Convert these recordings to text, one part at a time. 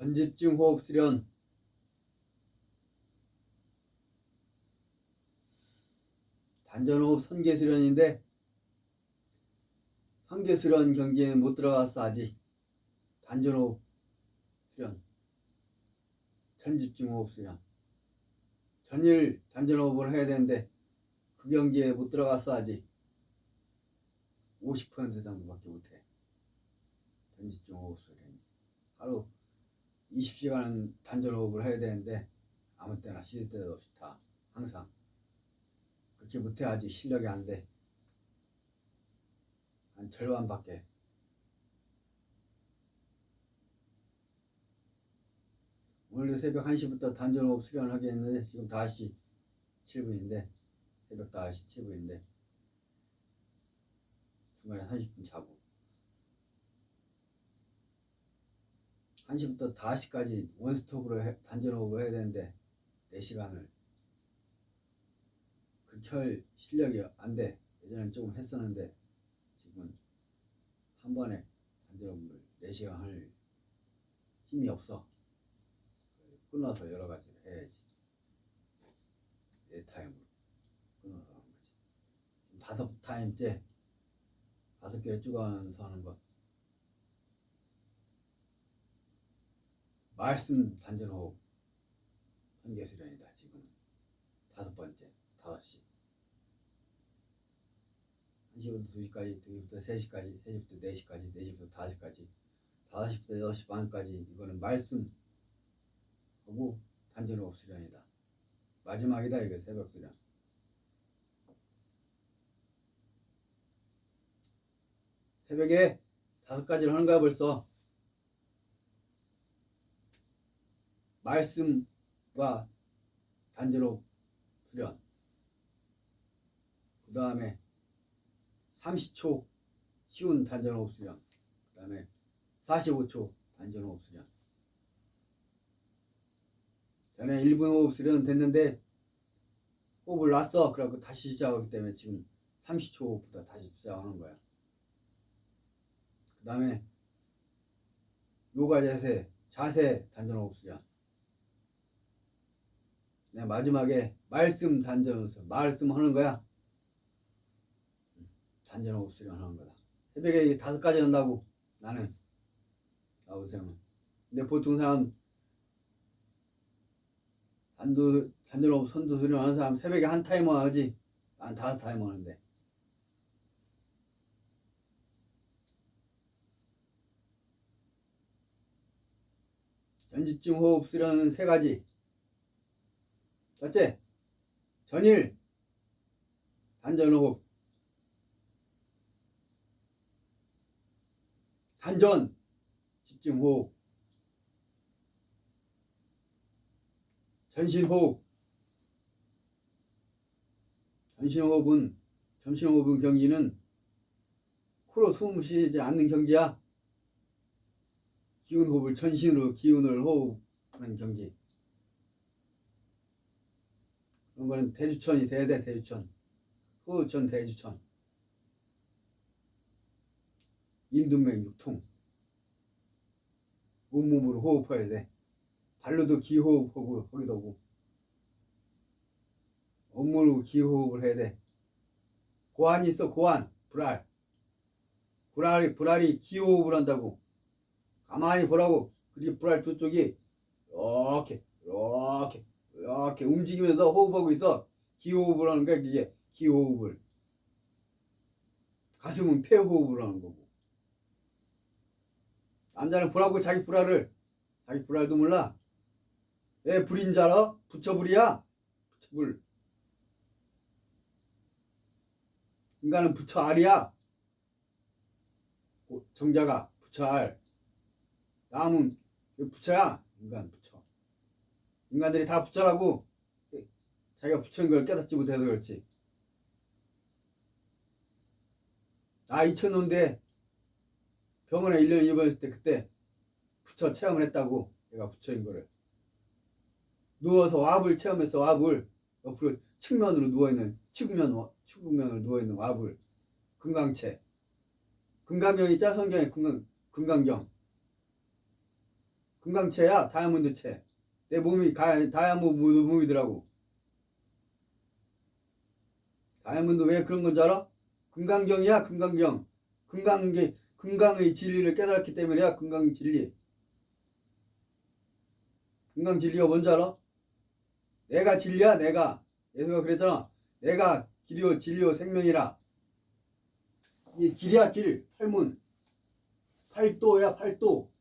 전집중 호흡 수련. 단전호흡 선계 수련인데 선계 수련 경지에는 못 들어갔어 아직. 단전호흡 수련, 전집중 호흡 수련, 전일 단전호흡을 해야 되는데 그 경지에 못 들어갔어 아직. 50% 정도밖에 못해. 전집중 호흡 수련. 하루 20시간은 단전호흡을 해야 되는데 아무 때나 쉬는 때도 없이 다 항상 그렇게 못해. 아직 실력이 안 돼. 한 절반밖에. 오늘도 새벽 1시부터 단전호흡 수련하게 했는데 지금 5시 7분인데 새벽 5시 7분인데 중간에 30분 자고 1시부터 5시까지 원스톱으로 단전호흡을 해야 되는데 4시간을 그렇게 할 실력이 안 돼. 예전엔 조금 했었는데 지금은 한 번에 단전호흡을 4시간 할 힘이 없어. 끊어서 여러 가지를 해야지. 내 타임으로 끊어서 하는 거지. 지금 5타임째 5개를 쪼가면서 하는 것. 말씀 단전호흡 선계 수련이다. 지금은 5번째. 5시 1시부터 2시까지, 2시부터 3시까지, 3시부터 4시까지, 4시부터 5시까지, 5시부터 6시 반까지. 이거는 말씀 하고 단전호흡 수련이다. 마지막이다. 이거 새벽 수련. 새벽에 5가지를 하는 거야 벌써. 말씀과 단전호흡 수련, 그 다음에 30초 쉬운 단전호흡 수련, 그 다음에 45초 단전호흡 수련. 전에 1분 호흡 수련 됐는데 호흡을 놨어. 그래갖고 다시 시작하기 때문에 지금 30초 호흡부터 다시 시작하는 거야. 그 다음에 요가 자세 단전호흡 수련. 네, 마지막에 말씀 단전호흡, 말씀 하는 거야. 단전호흡 수련 하는 거다. 새벽에 5가지 한다고 나는 나오세요. 근데 보통 사람 단전호흡 선두 수련 하는 사람 새벽에 한 타임만 하지. 난 5타임 하는데. 전집중 호흡 수련은 3가지. 첫째, 전일 단전호흡. 단전 집중호흡, 전신호흡. 전신호흡은 경지는 코로 숨 쉬지 않는 경지야. 기운 호흡을 전신으로 기운을 호흡하는 경지. 그런 거는 대주천이 돼야 돼. 대주천, 호흡천, 대주천. 임둔맥 육통. 온몸으로 호흡해야 돼. 발로도 기호흡하고 하기도 하고 온몸으로 기호흡을 해야 돼. 고환이 있어. 고환, 불알이 기호흡을 한다고. 가만히 보라고. 그리고 불알 두 쪽이 이렇게 움직이면서 호흡하고 있어. 기호흡을 하는 거야. 이게 기호흡을. 가슴은 폐호흡을 하는 거고. 남자는 불하고 자기 불알도 몰라. 왜 불인 줄 알아? 부처불이야. 부처불. 인간은 부처알이야. 정자가 부처알. 남은 부처야. 인간 부처. 인간들이 다 부처라고. 자기가 부처인 걸 깨닫지 못해서 그렇지. 나 2000년대 병원에 1년 입원했을 때 그때 부처 체험을 했다고. 내가 부처인 거를. 누워서 와불 체험했어. 와불. 옆으로 측면으로 누워있는 측면으로 누워있는 와불. 금강체. 금강경 있잖아. 성경에 금강경. 금강체야. 다이아몬드체. 내 몸이 다이아몬드 몸이더라고. 다이아몬드 왜 그런 건 줄 알아? 금강경이야. 금강경. 금강의 진리를 깨달았기 때문이야. 금강 진리. 금강 진리가 뭔지 알아? 내가 진리야. 내가. 예수가 그랬잖아. 내가 길이요 진리요 생명이라. 이 길이야 길. 팔문. 팔도야 팔도.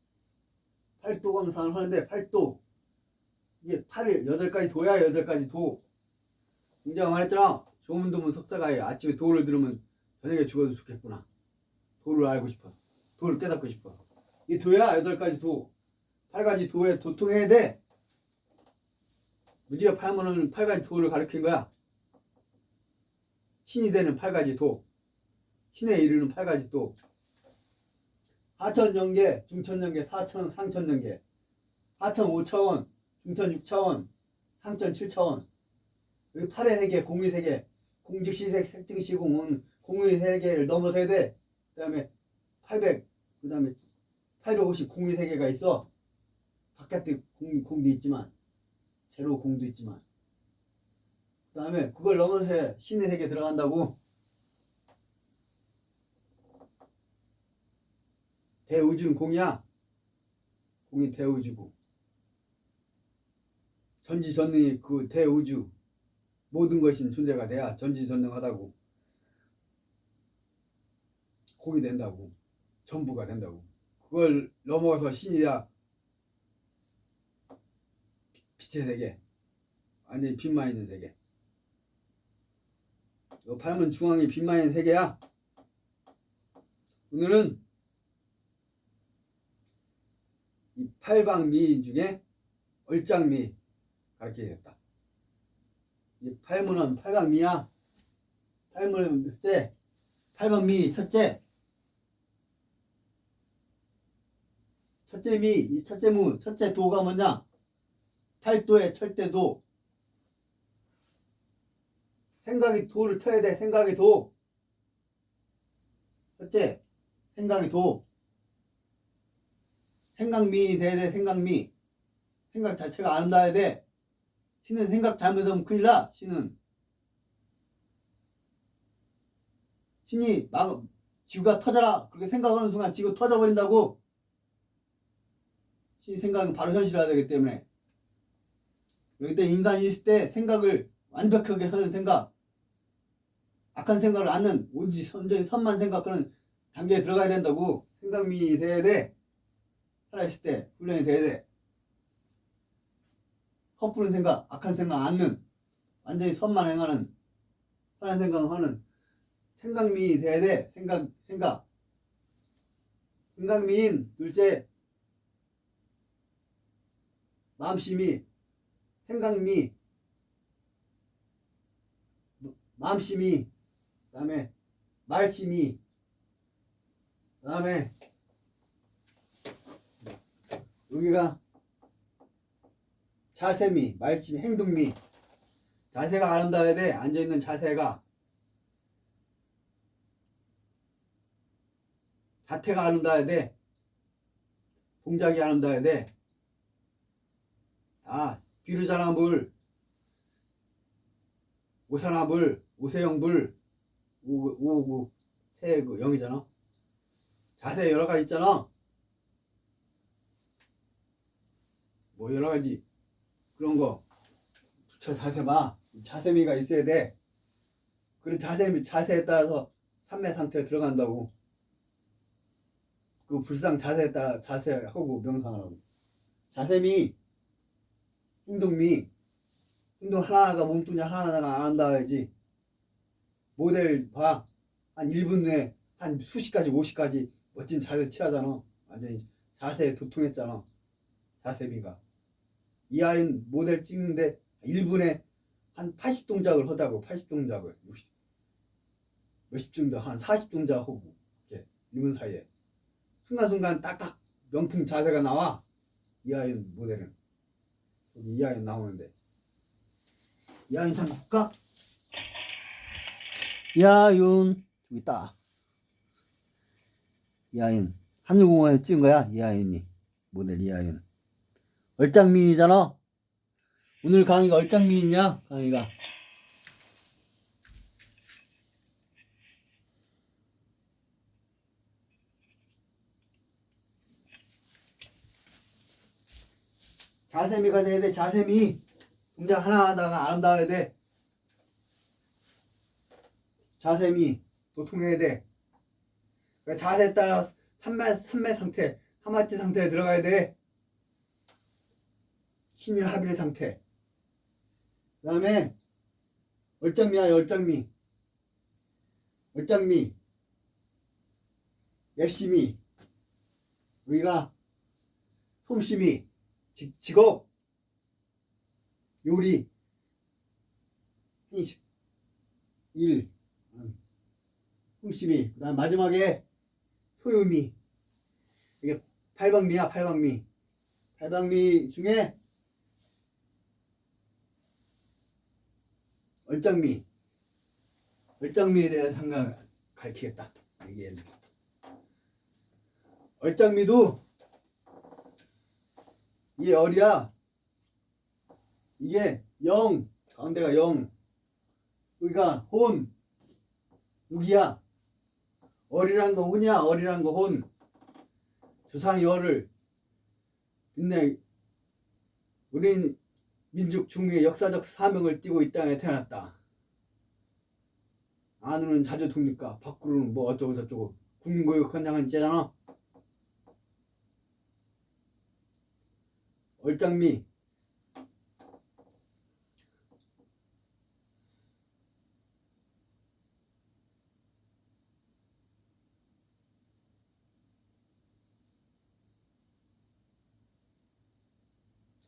팔도 검상을 하는데 팔도. 이게 팔이 8가지 도야. 8가지 도. 공자가 말했잖아. 조문도문 석사가에 아침에 도를 들으면 저녁에 죽어도 좋겠구나. 도를 알고 싶어서. 도를 깨닫고 싶어. 이 도야 8가지 도. 8가지 도에 도통해야 돼. 무지가 팔문은 8가지 도를 가르친 거야. 신이 되는 8가지 도. 신에 이르는 8가지 도. 하천연계, 중천연계, 상천연계. 하천 5차원, 중천 6차원, 상천 7차원. 이 8의 세계, 공의 세계. 공즉시색, 색증시공은 공의 세계를 넘어서야 돼. 그 다음에 800, 그 다음에 850 공의 세계가 있어. 바깥에 공도 있지만, 제로 공도 있지만. 그 다음에 그걸 넘어서 신의 세계 들어간다고. 대우주는 공이야. 공이 대우주고. 전지전능이 그 대우주. 모든 것인 존재가 돼야 전지전능하다고. 공이 된다고. 전부가 된다고. 그걸 넘어서 신이야. 빛의 세계. 완전히 빛만 있는 세계. 이 팔문 중앙이 빛만 있는 세계야. 오늘은 이 팔방미 중에 얼짱미 가르치겠다. 이 팔문은 팔방미야. 팔문은 첫째, 팔방미 첫째. 첫째 미, 이 첫째 문, 첫째 도가 뭐냐? 팔도의 철대도. 생각이 도를 터야 돼. 생각이 도. 첫째, 생각이 도. 생각미 돼야 돼. 생각미. 생각 자체가 아름다워야 돼. 신은 생각 잘못하면 큰일 나. 신이 막 지구가 터져라. 그렇게 생각하는 순간 지구 터져버린다고. 신이 생각은 바로 현실화해야 되기 때문에. 그때 인간이 있을 때 생각을 완벽하게 하는 생각, 악한 생각을 않는 온지 선만 생각하는 단계에 들어가야 된다고. 생각미 돼야 돼. 살아있을 때 훈련이 돼야 돼. 헛부른 생각, 악한 생각 않는, 완전히 선만 행하는, 선한 생각하는 생각미 돼야 돼. 생각. 생각미인 둘째, 마음심이, 생각미, 마음심이, 그 다음에 말심이, 그 다음에 여기가 자세미, 말심이, 행동미. 자세가 아름다워야 돼. 앉아있는 자세가. 자태가 아름다워야 돼. 동작이 아름다워야 돼. 비루자나물, 오사나물, 오세영불, 오구, 세구, 영이잖아. 자세 여러 가지 있잖아. 뭐 여러 가지 그런 거. 부처 자세 봐. 자세미가 있어야 돼. 그런 자세에 따라서 삼매 상태에 들어간다고. 그 불상 자세에 따라 자세하고 명상하라고. 자세미, 행동미, 행동 하나하나가 몸뚱이 하나하나가 안 한다야지. 모델 봐. 한 1분 내에 한 수십 가지 50가지 멋진 자세 취하잖아. 완전히 자세에 도통했잖아. 자세미가. 이 아이는 모델 찍는데 1분에 한 80동작을 하다고. 80동작을 60 몇십 정도 한 40동작 하고 이렇게 1분 사이에 순간순간 딱딱 명품 자세가 나와. 이 아이는 모델은 여기 이 아이는 나오는데 이 아이는 참 볼까? 이하윤 여기 있다. 이하윤 하늘공원에 찍은 거야. 이하윤이 모델 이하윤 얼짱미이잖아. 오늘 강의가 얼짱미이냐 강의가. 자세미가 돼야 돼. 자세미 동작 하나 하다가 아름다워야 돼. 자세미 도통해야 돼. 자세에 따라 삼매 상태, 하마티 상태에 들어가야 돼. 신일 합일의 상태. 그 다음에 얼짱미야. 얼짱미 맵심이 여기가 솜심이 직업 요리 인식 일 솜심이. 그 다음 마지막에 소유미. 이게 팔방미야. 팔방미 중에 얼짱미에 대한 생각 가르치겠다. 얘기해주겠다. 얼짱미도 이게 얼이야. 이게 영 가운데가 영 여기가 혼 6이야. 얼이란 거 혼이야. 얼이란 거 혼. 조상이 얼을 빛내 우린 민족 중의 역사적 사명을 띠고 이 땅에 태어났다. 안으로는 자주 독립과 밖으로는 뭐 어쩌고 저쩌고 국민고육 헌장한 째잖아. 얼짱미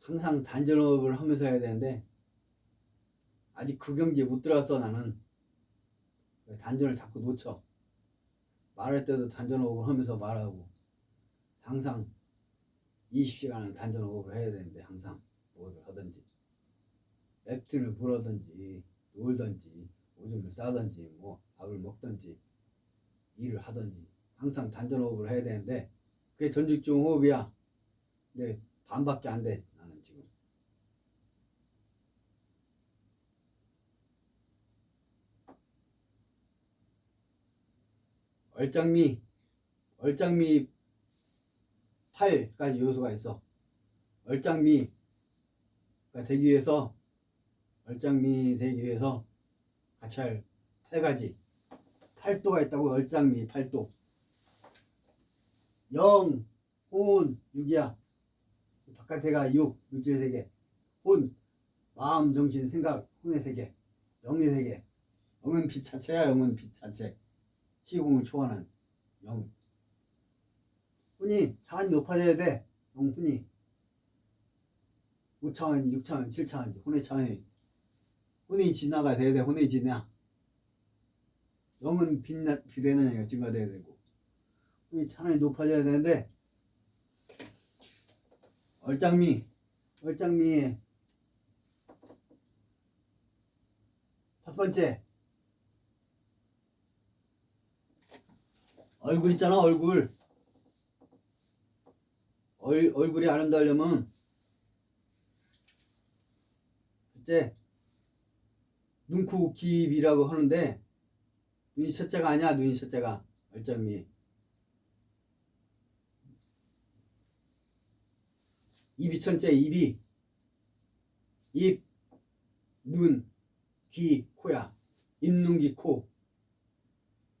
항상 단전업을 하면서 해야 되는데 아직 그 경지에 못 들어갔어. 나는 단전을 자꾸 놓쳐. 말할 때도 단전업을 하면서 말하고 항상 20시간을 단전업을 해야 되는데 항상 무엇을 하든지 웹툰을 보라든지 놀든지 오줌을 싸든지 뭐 밥을 먹든지 일을 하든지 항상 단전호흡을 해야 되는데 그게 전집중 호흡이야. 근데 반밖에 안 돼. 나는 지금 얼짱미 8가지 요소가 있어. 얼짱미가 되기 위해서 같이 할 8가지 8도가 있다고. 얼짱미 8도. 영, 혼, 육이야. 바깥에가 육, 육지의 세계. 혼, 마음, 정신, 생각, 혼의 세계. 영의 세계. 영은 빛 자체야. 영은 빛 자체. 시공을 초월한 영. 혼이 차원이 높아져야 돼. 영혼이 5차원, 6차원, 7차원. 혼의 차원이 혼이 진화가 돼야 돼. 혼의 진화. 영은 빛되는 애가 증가돼야 되고 혼이 차원이 높아져야 되는데 얼짱미의 첫 번째 얼굴 있잖아. 얼굴이 아름다우려면 첫째 눈, 코, 귀, 입이라고 하는데 눈이 첫째가 아니야. 눈이 첫째가 얼짱미. 입이 첫째. 입, 눈, 귀, 코야. 입, 눈, 귀, 코.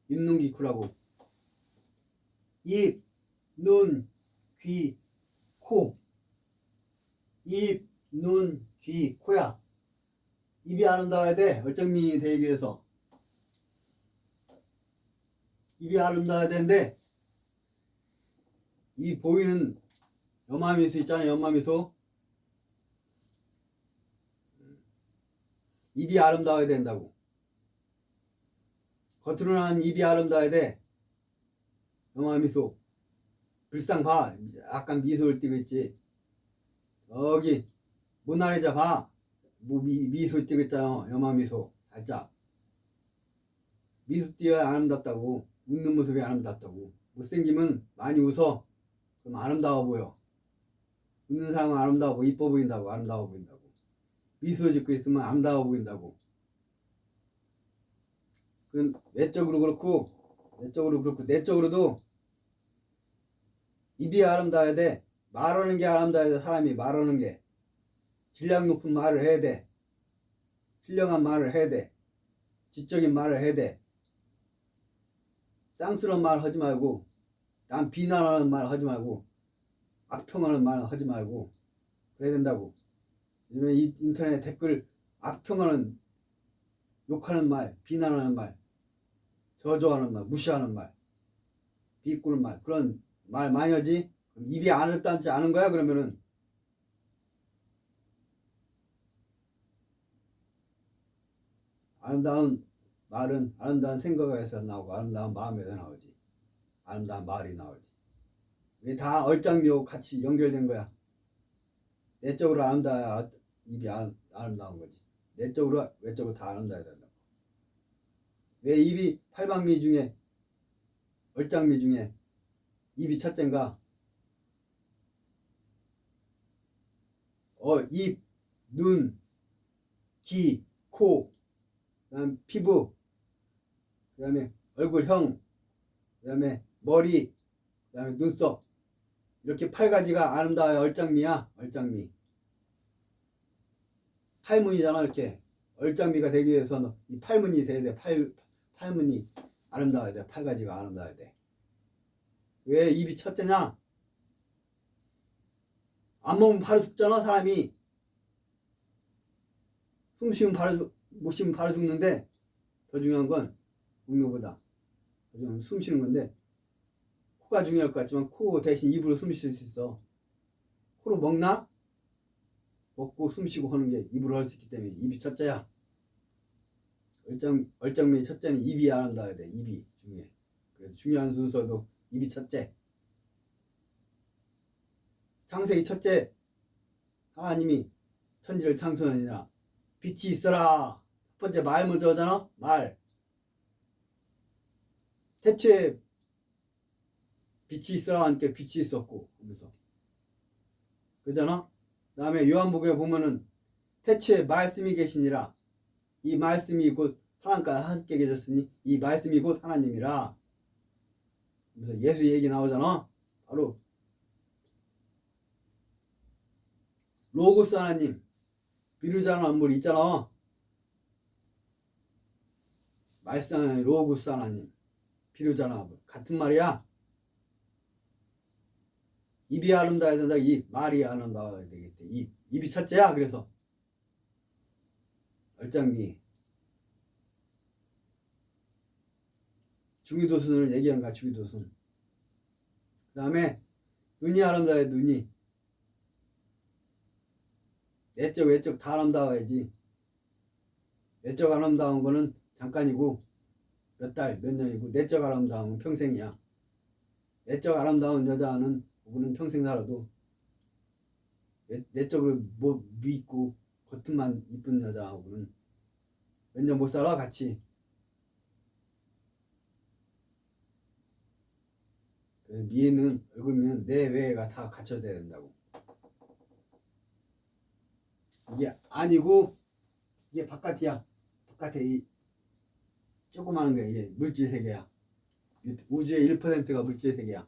입, 눈, 귀, 코라고. 입, 눈, 귀, 코. 입, 눈, 귀, 코야. 입이 아름다워야 돼. 얼짱미 되기 위해서. 입이 아름다워야 되는데, 이 보이는 연마미소 있잖아요. 연마미소. 입이 아름다워야 된다고. 겉으로는 입이 아름다워야 돼. 연마미소. 불상 봐. 약간 미소를 띠고 있지. 여기 모나리자 봐. 미소 띠고 있잖아. 연마미소. 살짝. 미소 띠어야 아름답다고. 웃는 모습이 아름답다고. 못생기면 많이 웃어. 그럼 아름다워 보여. 웃는 사람은 아름다워 보여. 이뻐 보인다고. 아름다워 보인다고. 미소 짓고 있으면 아름다워 보인다고. 그건 외적으로 그렇고 내적으로도 입이 아름다워야 돼. 말하는 게 아름다워야 돼. 사람이 말하는 게 질량 높은 말을 해야 돼. 훌륭한 말을 해야 돼. 지적인 말을 해야 돼. 쌍스러운 말 하지 말고, 남 비난하는 말 하지 말고, 악평하는 말 하지 말고 그래야 된다고. 요즘에 인터넷 댓글 악평하는, 욕하는 말, 비난하는 말, 저주하는 말, 무시하는 말, 비꼬는 말, 그런 말 많이 하지. 입이 아름답지 않은 거야. 그러면은 아름다운 말은 아름다운 생각에서 나오고 아름다운 마음에서 나오지. 아름다운 말이 나오지. 이게 다 얼짱미하고 같이 연결된 거야. 내적으로 아름다워야 입이 아름다운 거지. 내적으로 외적으로 다 아름다워야 된다. 왜 입이 팔방미 중에 얼짱미 중에 입이 첫째인가? 입, 눈, 귀, 코, 그다음 피부, 그다음에 얼굴형, 그다음에 머리, 그다음에 눈썹. 이렇게 8가지가 아름다워야 얼짱미야. 얼짱미. 팔문이잖아. 이렇게 얼짱미가 되기 위해서는 이 팔문이 돼야 돼. 팔문이 아름다워야 돼. 8가지가 아름다워야 돼. 왜 입이 첫째냐? 안 먹으면 바로 죽잖아. 사람이 숨 쉬면 바로 못 쉬면 바로 죽는데, 더 중요한 건 먹는 거보다 숨 쉬는 건데, 코가 중요할 것 같지만 코 대신 입으로 숨 쉴 수 있어. 코로 먹나? 먹고 숨 쉬고 하는 게 입으로 할 수 있기 때문에 입이 첫째야. 얼짱미 첫째는 입이 아름다워야 돼. 입이 중요해. 그래서 중요한 순서도 입이 첫째. 창세기 첫째, 하나님이 천지를 창조하니라 빛이 있어라. 첫 번째 말 먼저 하잖아. 말. 태초에 빛이 있어라 하니까 빛이 있었고 하면서 그잖아. 그 다음에 요한복음에 보면은 태초에 말씀이 계시니라. 이 말씀이 곧 하나님과 함께 계셨으니 이 말씀이 곧 하나님이라. 그래서 예수 얘기 나오잖아. 바로 로고스 하나님, 비루자는 안물 있잖아. 말씀 하나님, 로고스 하나님, 비루자는 안물 같은 말이야. 입이 아름다워야 된다. 입, 말이 아름다워야 되겠대. 입이 첫째야. 그래서 얼짱미. 중위도순을 얘기하는 거야. 중위도순. 그 다음에 눈이 아름다워야. 눈이 내적 외적 다 아름다워야지. 내적 아름다운 거는 잠깐이고 몇 달, 몇 년이고, 내적 아름다움은 평생이야. 내적 아름다운 여자는 그분은 평생 살아도 내적으로 뭐 믿고 겉만 이쁜 여자하고는 몇 년 못 살아. 같이. 그래서 미에는 얼굴면 내외가 다 갖춰져야 된다고. 이게 아니고 이게 바깥이야. 바깥에 이 조그마한 게 이게 물질 세계야. 우주의 1%가 물질 세계야.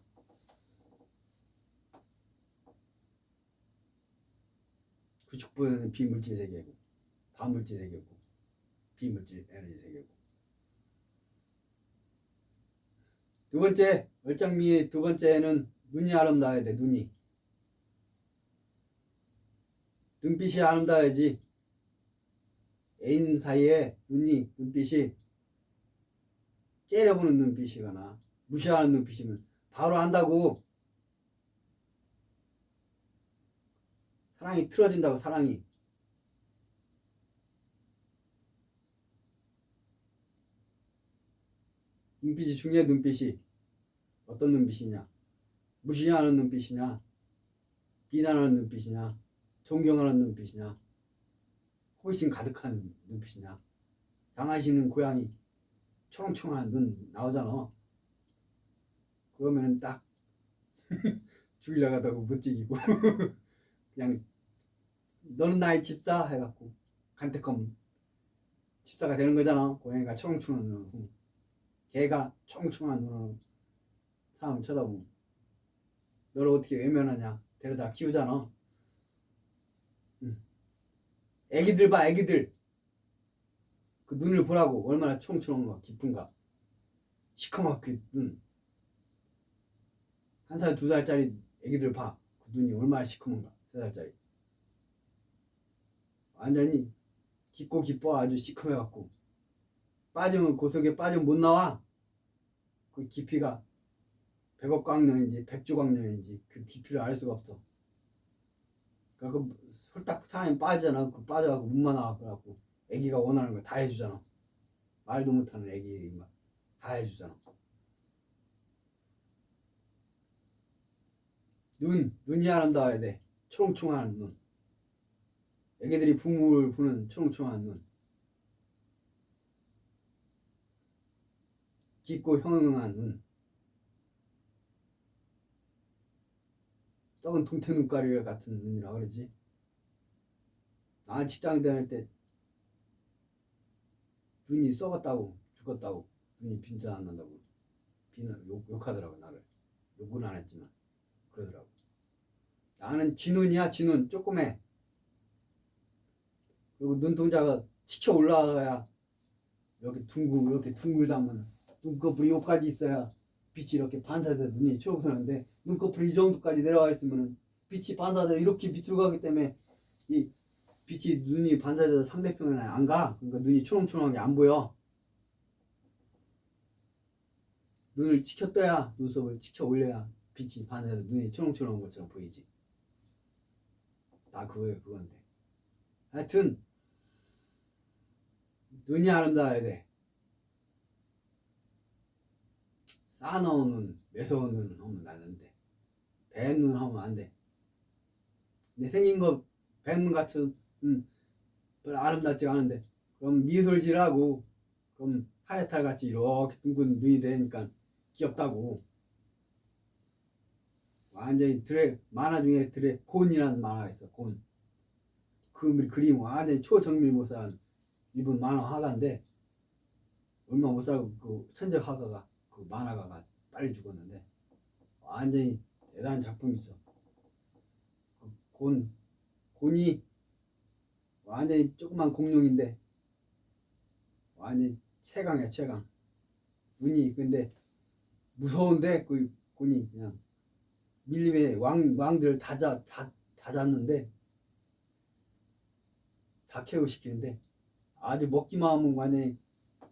는 비물질 세계고, 반물질 세계고, 비물질 에너지 세계고. 두 번째, 얼짱미의 두 번째는 눈이 아름다워야 돼. 눈빛이 아름다워야지. 애인 사이에 눈빛이 째려보는 눈빛이거나 무시하는 눈빛이면 바로 안다고. 사랑이 틀어진다고. 사랑이. 눈빛이 중요해. 눈빛이 어떤 눈빛이냐, 무시하는 눈빛이냐, 비난하는 눈빛이냐, 존경하는 눈빛이냐, 호기심 가득한 눈빛이냐. 장하시는 고양이 초롱초롱한 눈 나오잖아. 그러면은 딱 죽이려고 하다고 못찍이고 그냥 너는 나의 집사 해갖고 간택하면 집사가 되는 거잖아. 고양이가 초롱초롱한 눈, 개가 초롱초롱한 눈으로 사람 쳐다보면 너를 어떻게 외면하냐. 데려다 키우잖아. 애기들 봐. 애기들 그 눈을 보라고. 얼마나 초롱초롱한가, 깊은가. 시커멓게 눈. 1살 2살짜리 애기들 봐. 그 눈이 얼마나 시커먼가. 3살짜리 완전히 깊고 깊어. 아주 시커매갖고 빠지면 그 속에 빠지면 못 나와. 그 깊이가 100억 광년인지 100조 광년인지 그 깊이를 알 수가 없어. 그러니까 홀딱 사람이 빠지잖아. 그 빠져갖고 문만 나와갖고 애기가 원하는 거 다 해주잖아. 말도 못하는 애기 다 해주잖아. 눈이 아름다워야 돼. 초롱초롱한 눈. 애기들이 부모를 부는 초롱초롱한 눈. 깊고 형형한 눈. 썩은 동태 눈가리 같은 눈이라 그러지. 나 직장 다닐 때 눈이 썩었다고 죽었다고 눈이 빈자 안 난다고 욕하더라고. 나를 욕은 안 했지만 그러더라고. 나는 진눈이야. 진눈 조그매. 그리고 눈동자가 치켜 올라가야 이렇게 둥글다면 눈꺼풀이 여기까지 있어야 빛이 이렇게 반사돼서 눈이 초록색인데 눈꺼풀이 이 정도까지 내려와 있으면 빛이 반사돼서 이렇게 밑으로 가기 때문에 이 빛이 눈이 반사돼서 상대편에 안 가. 그러니까 눈이 초롱초롱하게 안 보여. 눈을 치켜 떠야, 눈썹을 치켜 올려야 빛이 반사돼서 눈이 초롱초롱한 것처럼 보이지. 나 그건데. 하여튼 눈이 아름다워야 돼. 싸놓은 눈, 매서운 눈 하면 나는데 뱀눈 하면 안 돼. 근데 생긴 거 뱀눈 같은 별로 아름답지가 않은데 그럼 미솔질하고 그럼 하얗탈 같이 이렇게 둥근 눈이 되니까 귀엽다고. 완전히 만화 중에 곤이라는 만화가 있어. 곤. 그 그림 완전히 초정밀못한 일본 만화 화가인데 얼마 못 살고 그 천재 화가가 그 만화가가 빨리 죽었는데 완전히 대단한 작품이 있어. 그 곤이 완전히 조그만 공룡인데 완전히 최강이야. 최강. 눈이 근데 무서운데 그 곤이 그냥 밀림의 왕들 다 잡는데 다 케어시키는데 아주 먹기만 하면 완전히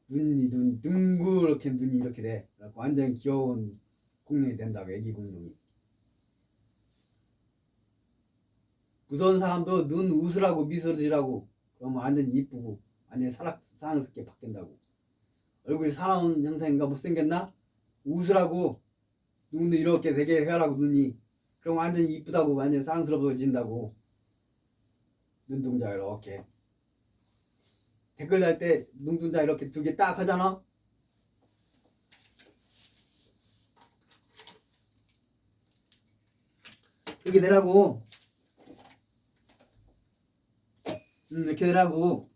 눈이 둥그렇게 눈이 이렇게 돼. 완전 귀여운 공룡이 된다고. 애기 공룡이. 무서운 사람도 눈 웃으라고 미소지라고 그러면 완전 이쁘고 완전 사랑스럽게 바뀐다고. 얼굴이 사나운 형상인가 못생겼나? 웃으라고. 눈도 이렇게 되게 해라고. 눈이 그럼 완전 이쁘다고. 완전 사랑스러워진다고. 눈동자 이렇게 댓글 달 때 눈동자 이렇게 2개 딱 하잖아. 이렇게 되라고. 이렇게 되라고.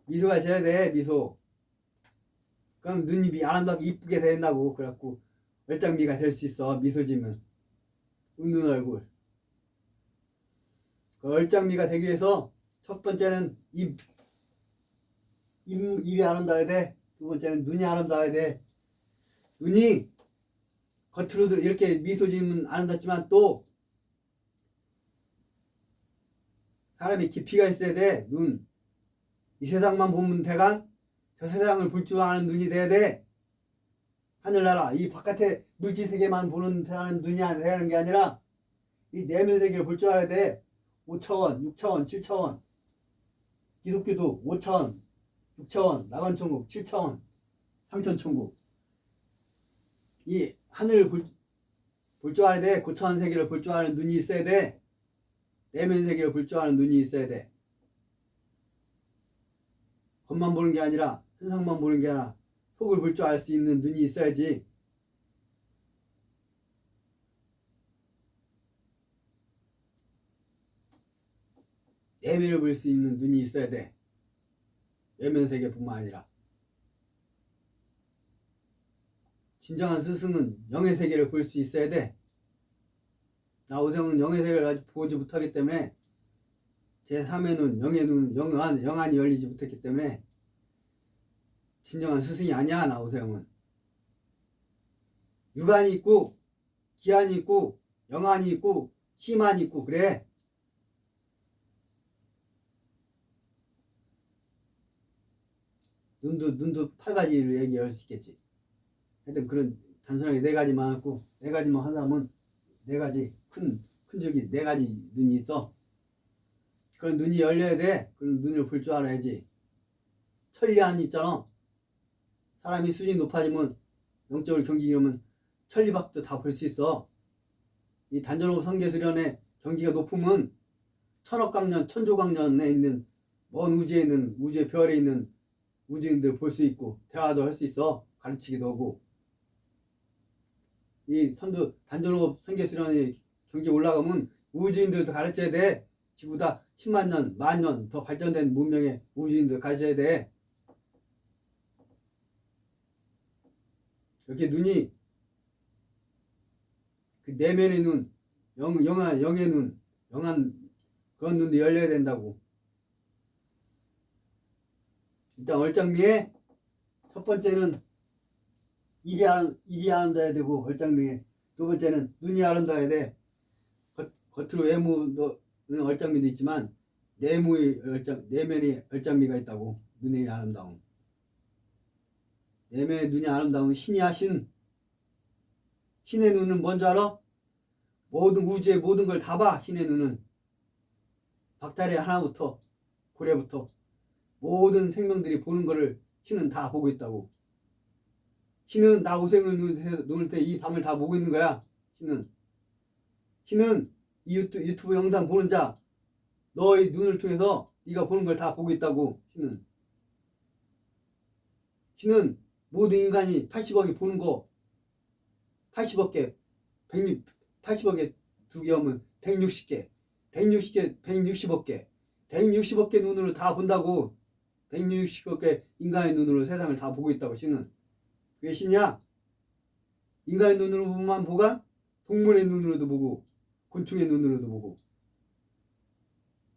미소가 져야 돼. 미소. 그럼 눈이 아름답게 이쁘게 된다고. 그래갖고 얼짱미가 될 수 있어. 미소 지면 웃는 얼굴. 그 얼짱미가 되기 위해서 첫 번째는 입이 아름다워야 돼. 두 번째는 눈이 아름다워야 돼. 눈이 겉으로도 이렇게 미소 지으면 아름답지만 또 사람이 깊이가 있어야 돼. 눈. 이 세상만 보면 대강 저 세상을 볼 줄 아는 눈이 돼야 돼. 하늘나라 이 바깥에 물질 세계만 보는 사람 눈이 되는 게 아니라 이 내면 세계를 볼 줄 알아야 돼. 5차원, 6차원, 7차원. 기독교도 5차원, 6차원, 낙원천국 7차원, 삼천천국. 이 하늘을 볼 줄 알아야 돼. 고차원 세계를 볼 줄 아는 눈이 있어야 돼. 내면 세계를 볼 줄 아는 눈이 있어야 돼. 겉만 보는 게 아니라 현상만 보는 게 아니라 속을 볼 줄 알 수 있는 눈이 있어야지. 내면을 볼 수 있는 눈이 있어야 돼. 외면 세계뿐만 아니라. 진정한 스승은 영의 세계를 볼 수 있어야 돼. 나 오생은 영의 세계를 아직 보지 못하기 때문에 제3의 눈, 영의 눈, 영안이 열리지 못했기 때문에 진정한 스승이 아니야. 나 오생은 육안이 있고 기안이 있고 영안이 있고 심안이 있고 그래. 눈도 8가지를 얘기할 수 있겠지. 하여튼 그런 단순하게 4가지만 하고 4가지만 하자면 4가지 큰 적이 4가지 눈이 있어. 그런 눈이 열려야 돼. 그런 눈을 볼 줄 알아야지. 천리안이 있잖아. 사람이 수준이 높아지면 영적으로 경지이면 천리밖도 다 볼 수 있어. 이 단전호흡 성계수련의 경지가 높으면 천억강년 천조강년에 있는 먼 우주에 있는 우주의 별에 있는 우주인들 볼 수 있고 대화도 할 수 있어. 가르치기도 하고. 이 단전호흡 성계수련의 경지 올라가면 우주인들도 가르쳐야 돼. 지구보다 10만 년, 만 년 더 발전된 문명의 우주인들 가르쳐야 돼. 이렇게 눈이 그 내면의 눈, 영의 눈, 영한 그런 눈도 열려야 된다고. 일단 얼짱미에 첫 번째는 입이 아름다워야 되고 얼짱미에 두 번째는 눈이 아름다워야 돼. 겉으로 외모는 얼짱미도 있지만 내면의 얼짱미가 있다고. 눈의 아름다움. 내면의 눈이 아름다우면 신이야 신. 신의 눈은 뭔지 알아? 모든 우주의 모든 걸 다 봐. 신의 눈은 박달의 하나부터 고래부터 모든 생명들이 보는 거를 신은 다 보고 있다고. 신은 나 오생을 놓을 때 이 방을 다 보고 있는 거야. 신은 이 유튜브 영상 보는 자 너의 눈을 통해서 네가 보는 걸 다 보고 있다고. 신은 모든 인간이 80억이 보는 거 80억개 80억에 2개 하면 160개 160억개 160억개 눈으로 다 본다고. 160억개 인간의 눈으로 세상을 다 보고 있다고. 신은 그게 신이야. 인간의 눈으로만 보가 동물의 눈으로도 보고 곤충의 눈으로도 보고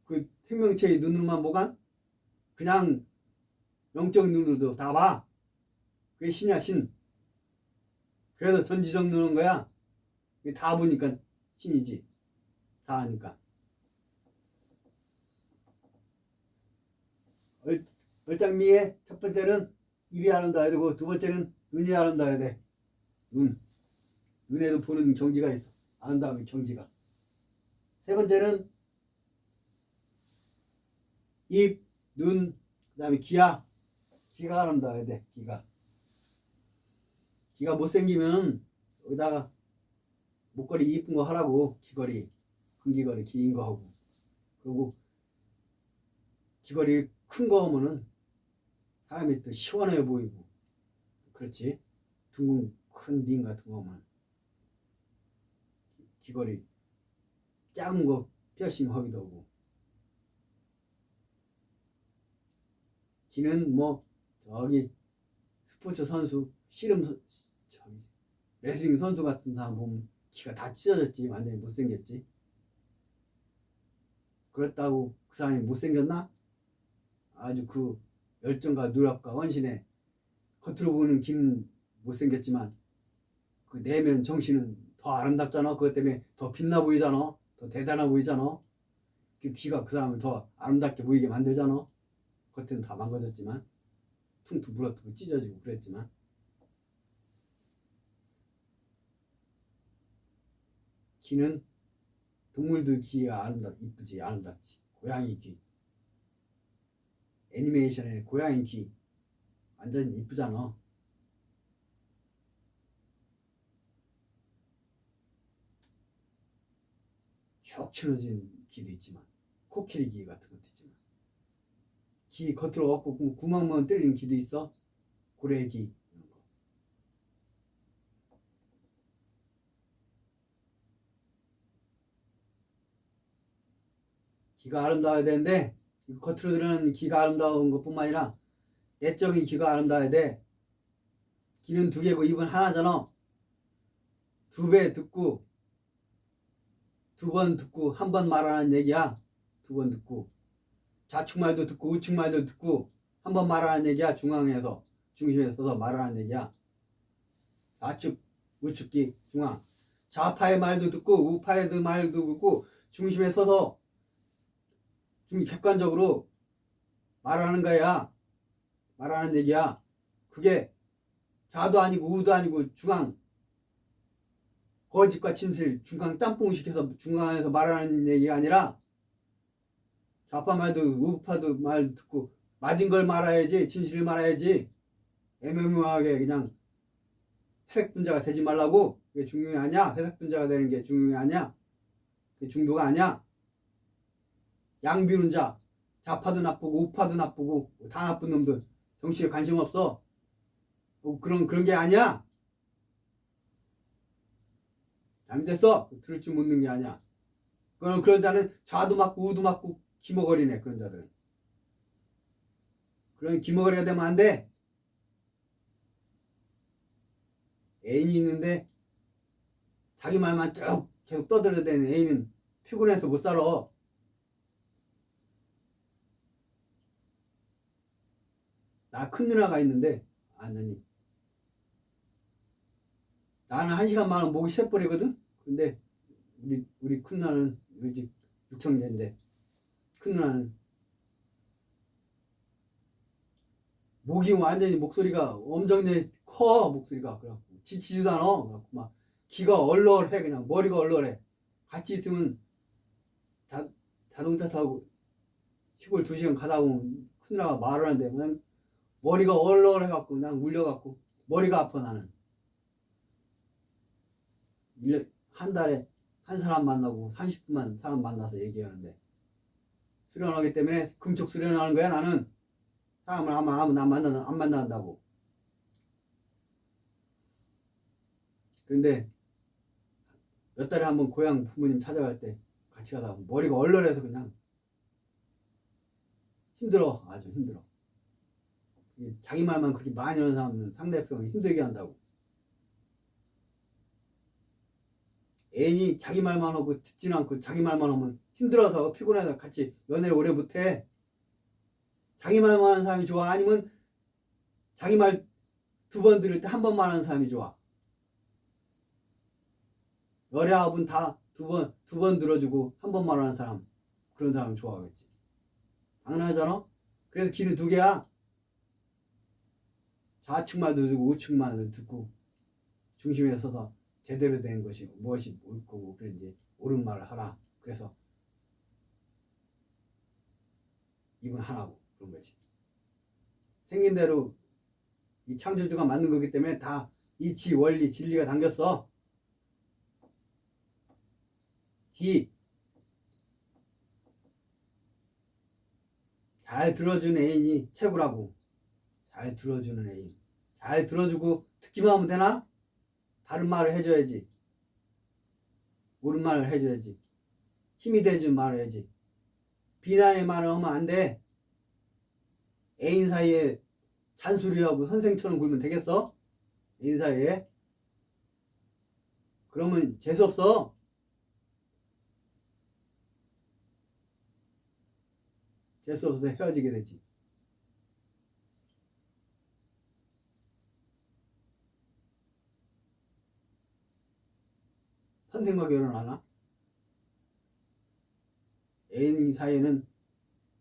그 생명체의 눈으로만 보가 그냥 영적인 눈으로도 다 봐. 그게 신이야 신. 그래서 전지적 눈인 거야. 다 보니까 신이지. 다 하니까. 얼짱미의 첫 번째는 입이 아름다워야 되고 두 번째는 눈이 아름다워야 돼. 눈에도 보는 경지가 있어. 아름다움의 경지가. 세 번째는 입, 눈, 그 다음에 귀가 아름다워야 돼. 귀가 못생기면 여기다가 목걸이 이쁜 거 하라고. 귀걸이, 금귀걸이 긴 거 하고. 그리고 귀걸이 큰 거 하면은 사람이 또 시원해 보이고. 그렇지. 둥근 큰 링 같은 거 하면 귀걸이 작은 거 피어싱 하기도 하고. 귀는 뭐 저기 스포츠 선수 레슬링 선수 같은 사람 보면 귀가 다 찢어졌지. 완전히 못생겼지. 그렇다고 그 사람이 못생겼나? 아주 그 열정과 노력과 헌신에 겉으로 보는 귀는 못생겼지만 그 내면 정신은 더 아름답잖아. 그것 때문에 더 빛나 보이잖아. 더 대단해 보이잖아. 그 귀가 그 사람을 더 아름답게 보이게 만들잖아. 겉에는 다 망가졌지만 퉁퉁 불어뜨고 찢어지고 그랬지만 귀는 동물들 귀가 이쁘지 아름답지. 고양이 귀 애니메이션에 고양이 귀 완전 이쁘잖아. 쭉 치러진 귀도 있지만 코끼리 귀 같은 것도 있지만 귀 겉으로 없고 구멍만 뚫린 귀도 있어. 고래 귀 이런 거. 귀가 아름다워야 되는데 겉으로 드러나는 귀가 아름다운 것뿐만 아니라 내적인 귀가 아름다워야 돼. 귀는 두 개고 입은 하나잖아. 두 배 듣고 두 번 듣고 한 번 말하는 얘기야. 두 번 듣고 좌측말도 듣고 우측말도 듣고 한 번 말하는 얘기야. 중앙에서 중심에 서서 말하는 얘기야. 좌측 우측기 중앙 좌파의 말도 듣고 우파의 말도 듣고 중심에 서서 좀 객관적으로 말하는 거야. 말하는 얘기야. 그게 좌도 아니고 우도 아니고 중앙 거짓과 진실 중앙 짬뽕 시켜서 중앙에서 말하는 얘기가 아니라 좌파 말도 우파도 말 듣고 맞은 걸 말아야지. 진실을 말아야지. 애매모호하게 그냥 회색 분자가 되지 말라고. 그게 중요해 아니야. 회색 분자가 되는 게 중요해 아니야. 그게 중도가 아니야. 양비론자 좌파도 나쁘고 우파도 나쁘고 다 나쁜 놈들 정치에 관심 없어. 그런 게 아니야. 잘못됐어. 들을 줄 묻는 게 아니야. 그런 자는 좌도 맞고 우도 맞고 기머거리네. 그런 자들은. 그런 기머거리가 되면 안 돼. 애인이 있는데 자기 말만 쭉 계속 떠들어대는 애인은 피곤해서 못 살아. 나 큰 누나가 있는데 완전히 나는 1시간만은 목이 새버리거든. 근데 우리 큰 누나는 우리 집 육형제인데 큰 누나는 목이 완전히 목소리가 엄청나게 커. 목소리가 그래갖고 지치지도 않아. 그래갖고 막 귀가 얼얼해. 그냥 머리가 얼얼해. 같이 있으면 자동차 타고 시골 2시간 가다 보면 큰 누나가 말을 하는데 그냥 머리가 얼얼해갖고 그냥 울려갖고 머리가 아파. 나는 한 달에 한 사람 만나고 30분만 사람 만나서 얘기하는데 수련하기 때문에 금쪽 수련하는 거야. 나는 사람을 아무 안 만난다고. 그런데 몇 달에 한 번 고향 부모님 찾아갈 때 같이 가다 보면 머리가 얼얼해서 그냥 힘들어. 아주 힘들어. 자기 말만 그렇게 많이 하는 사람은 상대편을 힘들게 한다고. 애인이 자기 말만 하고 듣지는 않고 자기 말만 하면 힘들어서 피곤해서 같이 연애를 오래 못해. 자기 말만 하는 사람이 좋아? 아니면 자기 말 2번 들을 때 한 번만 하는 사람이 좋아? 열애합은 다 2번 들어주고 한 번만 하는 사람, 그런 사람 좋아하겠지. 당연하잖아. 그래서 귀는 2개야. 좌측말도 듣고 우측말도 듣고 중심에 서서 제대로 된 것이 무엇이 옳고 그런지 옳은 말을 하라. 그래서 입은 하나고 그런 거지. 생긴 대로 이 창조주가 만든 거기 때문에 다 이치, 원리, 진리가 담겼어. 귀. 잘 들어주는 애인이 최고라고. 잘 들어주는 애인. 잘 들어주고 듣기만 하면 되나? 바른 말을 해줘야지. 옳은 말을 해줘야지. 힘이 돼준 말을 해야지. 비난의 말을 하면 안 돼. 애인 사이에 잔소리하고 선생처럼 굴면 되겠어? 애인 사이에? 그러면 재수없어. 재수없어서 헤어지게 되지. 선생과 결혼하나? 애인 사이에는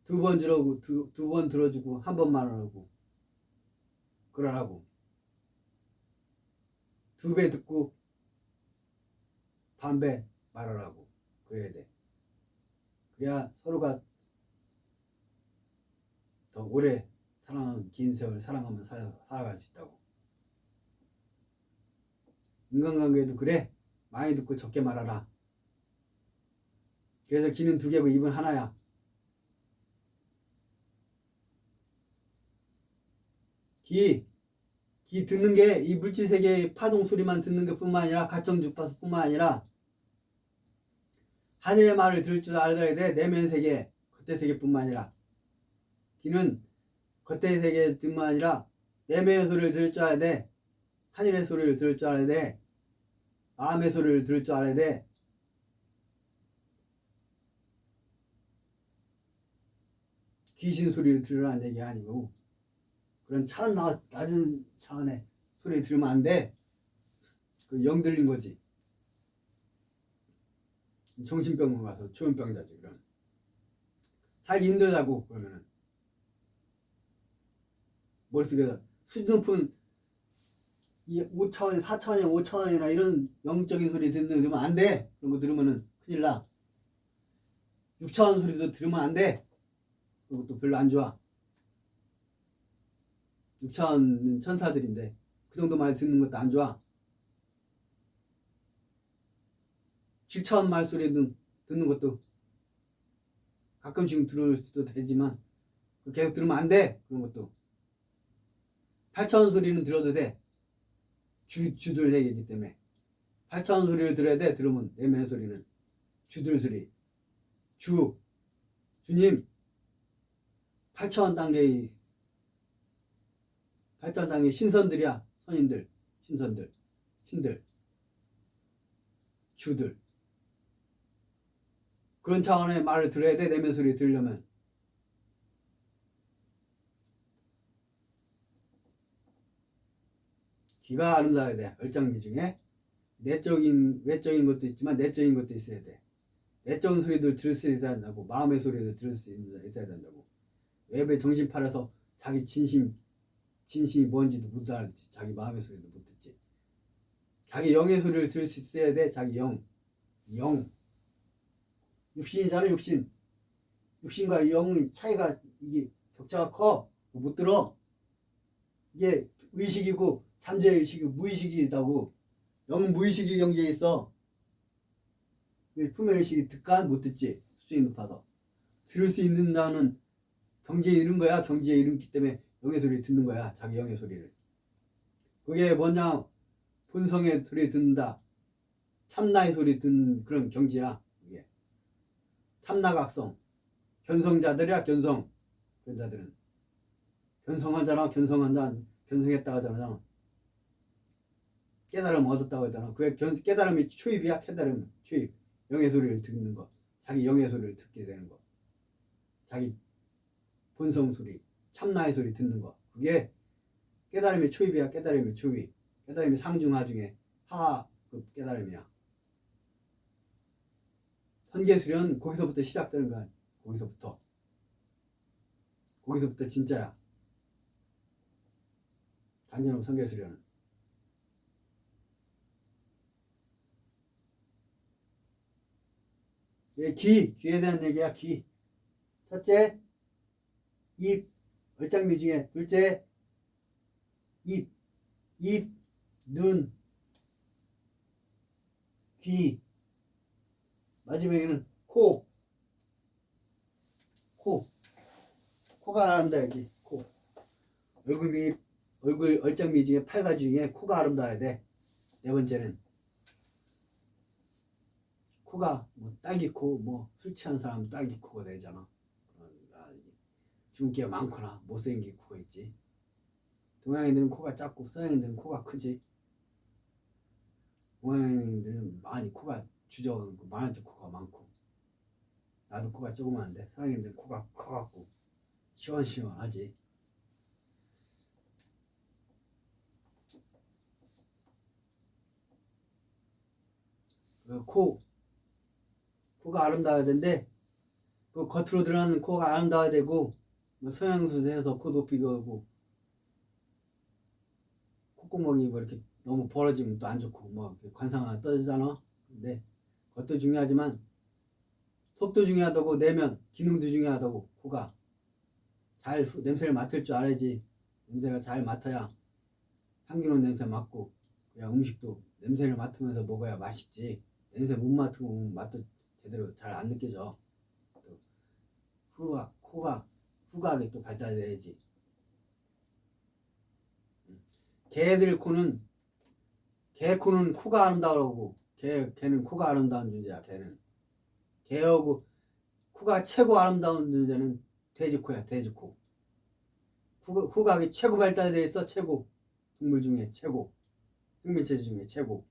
두 번 들어주고 두 번 들어주고 한 번만 하고 그러라고. 두 배 듣고 반배 말하라고. 그래야 돼. 그래야 서로가 더 오래 사랑하는 긴 세월 사랑하면 살아갈 수 있다고. 인간관계도 그래. 많이 듣고 적게 말하라. 그래서 귀는 두 개고 입은 하나야. 귀 듣는 게 이 물질 세계의 파동 소리만 듣는 것뿐만 아니라 가청 주파수뿐만 아니라 하늘의 말을 들을 줄 알아야 돼. 내면 세계, 겉의 세계뿐만 아니라 귀는 겉의 세계뿐만 아니라 내면의 소리를 들을 줄 알아야 돼. 하늘의 소리를 들을 줄 알아야 돼. 마음의 소리를 들을 줄 알아야 돼. 귀신 소리를 들으라는 얘기 아니고 그런 낮은 차원의 소리 들으면 안 돼. 그 영 들린 거지. 정신병원 가서 초연병자지. 그럼 살기 힘들다고. 그러면은 머릿속에서 수준 높은 5차원, 4차원이나 5차원이나 이런 영적인 소리 들으면 안 돼. 그런 거 들으면은 큰일 나. 6차원 소리도 들으면 안 돼. 그것도 별로 안 좋아. 6차원은 천사들인데 그 정도만 듣는 것도 안 좋아. 7차원 말소리 듣는 것도 가끔씩 들을 수도 되지만 계속 들으면 안 돼. 그런 것도 8차원 소리는 들어도 돼. 주들 세계이기 때문에 8차원 소리를 들어야 돼. 들으면 내면 소리는 주들 소리. 주님 8차원 단계의 신선들이야. 선인들, 신선들, 신들, 주들. 그런 차원의 말을 들어야 돼. 내면 소리 들으려면. 귀가 아름다워야 돼. 얼짱미 중에 내적인 외적인 것도 있지만 내적인 것도 있어야 돼. 내적인 소리들 들을 수 있어야 된다고. 마음의 소리도 들을 수 있어야 된다고. 외부에 정신 팔아서 자기 진심이 뭔지도 못 알아듣지. 자기 마음의 소리도 못 듣지. 자기 영의 소리를 들을 수 있어야 돼. 자기 영. 육신이잖아. 육신과 영의 차이가 이게 격차가 커. 못 들어. 이게 의식이고 잠재 의식이고 무의식이다고. 영은 무의식이 경지에 있어. 품의식이 듣까 못 듣지. 수준이 높아서 들을 수 있는다는 경지에 이른 거야. 경지에 이르기 때문에 영의 소리 듣는 거야. 자기 영의 소리를. 그게 뭐냐? 본성의 소리 듣는다. 참나의 소리 듣는 그런 경지야. 이게 참나각성. 견성자들이야. 견성. 그런 자들은 견성하잖아. 견성했다고 하잖아. 깨달음 얻었다고 하잖아. 그게 깨달음이 초입이야. 깨달음 초입. 영의 소리를 듣는 거. 자기 영의 소리를 듣게 되는 거. 자기 본성 소리, 참나의 소리 듣는 거. 그게 깨달음의 초입이야. 깨달음의 초입. 깨달음이 상중하 중에 하급 깨달음이야. 선계수련 거기서부터 시작되는 거야. 거기서부터 진짜야. 단전업 선계수련은. 귀에 대한 얘기야. 귀. 첫째, 입, 얼짱미 중에. 둘째, 입, 눈, 귀. 마지막에는 코. 코가 아름다워야지. 코. 얼굴 얼짱미 중에 8가지 중에 코가 아름다워야 돼. 네 번째는 코가 뭐 딸기코, 뭐 술 취한 사람 딸기코가 되잖아. 주근깨가 많거나 못생긴 코가 있지. 동양인들은 코가 작고 서양인들은 코가 크지. 동양인들은 많이 코가 주저앉고 많은 쪽 코가 많고, 나도 코가 조그만한데 서양인들은 코가 커갖고 시원시원하지. 그 코가 아름다워야 되는데 그 겉으로 드러나는 코가 아름다워야 되고 뭐 성형수술 해서 코 높이고 하고 콧구멍이 뭐 이렇게 너무 벌어지면 또 안 좋고 뭐 관상 하나 떠지잖아. 근데 그것도 중요하지만 속도 중요하다고 내면 기능도 중요하다고 코가 잘 냄새를 맡을 줄 알아야지. 냄새가 잘 맡아야 향기로운 냄새 맡고 그냥 음식도 냄새를 맡으면서 먹어야 맛있지. 냄새 못 맡으면 맛도 제대로 잘 안 느껴져. 또 코가 후각이 또 발달돼야지. 개 코는 코가 아름다우라고. 개는 코가 아름다운 존재야. 개하고 코가 최고 아름다운 존재는 돼지코야. 돼지코. 후각이 최고 발달되어 있어. 최고. 동물 중에 최고. 생명체 중에 최고.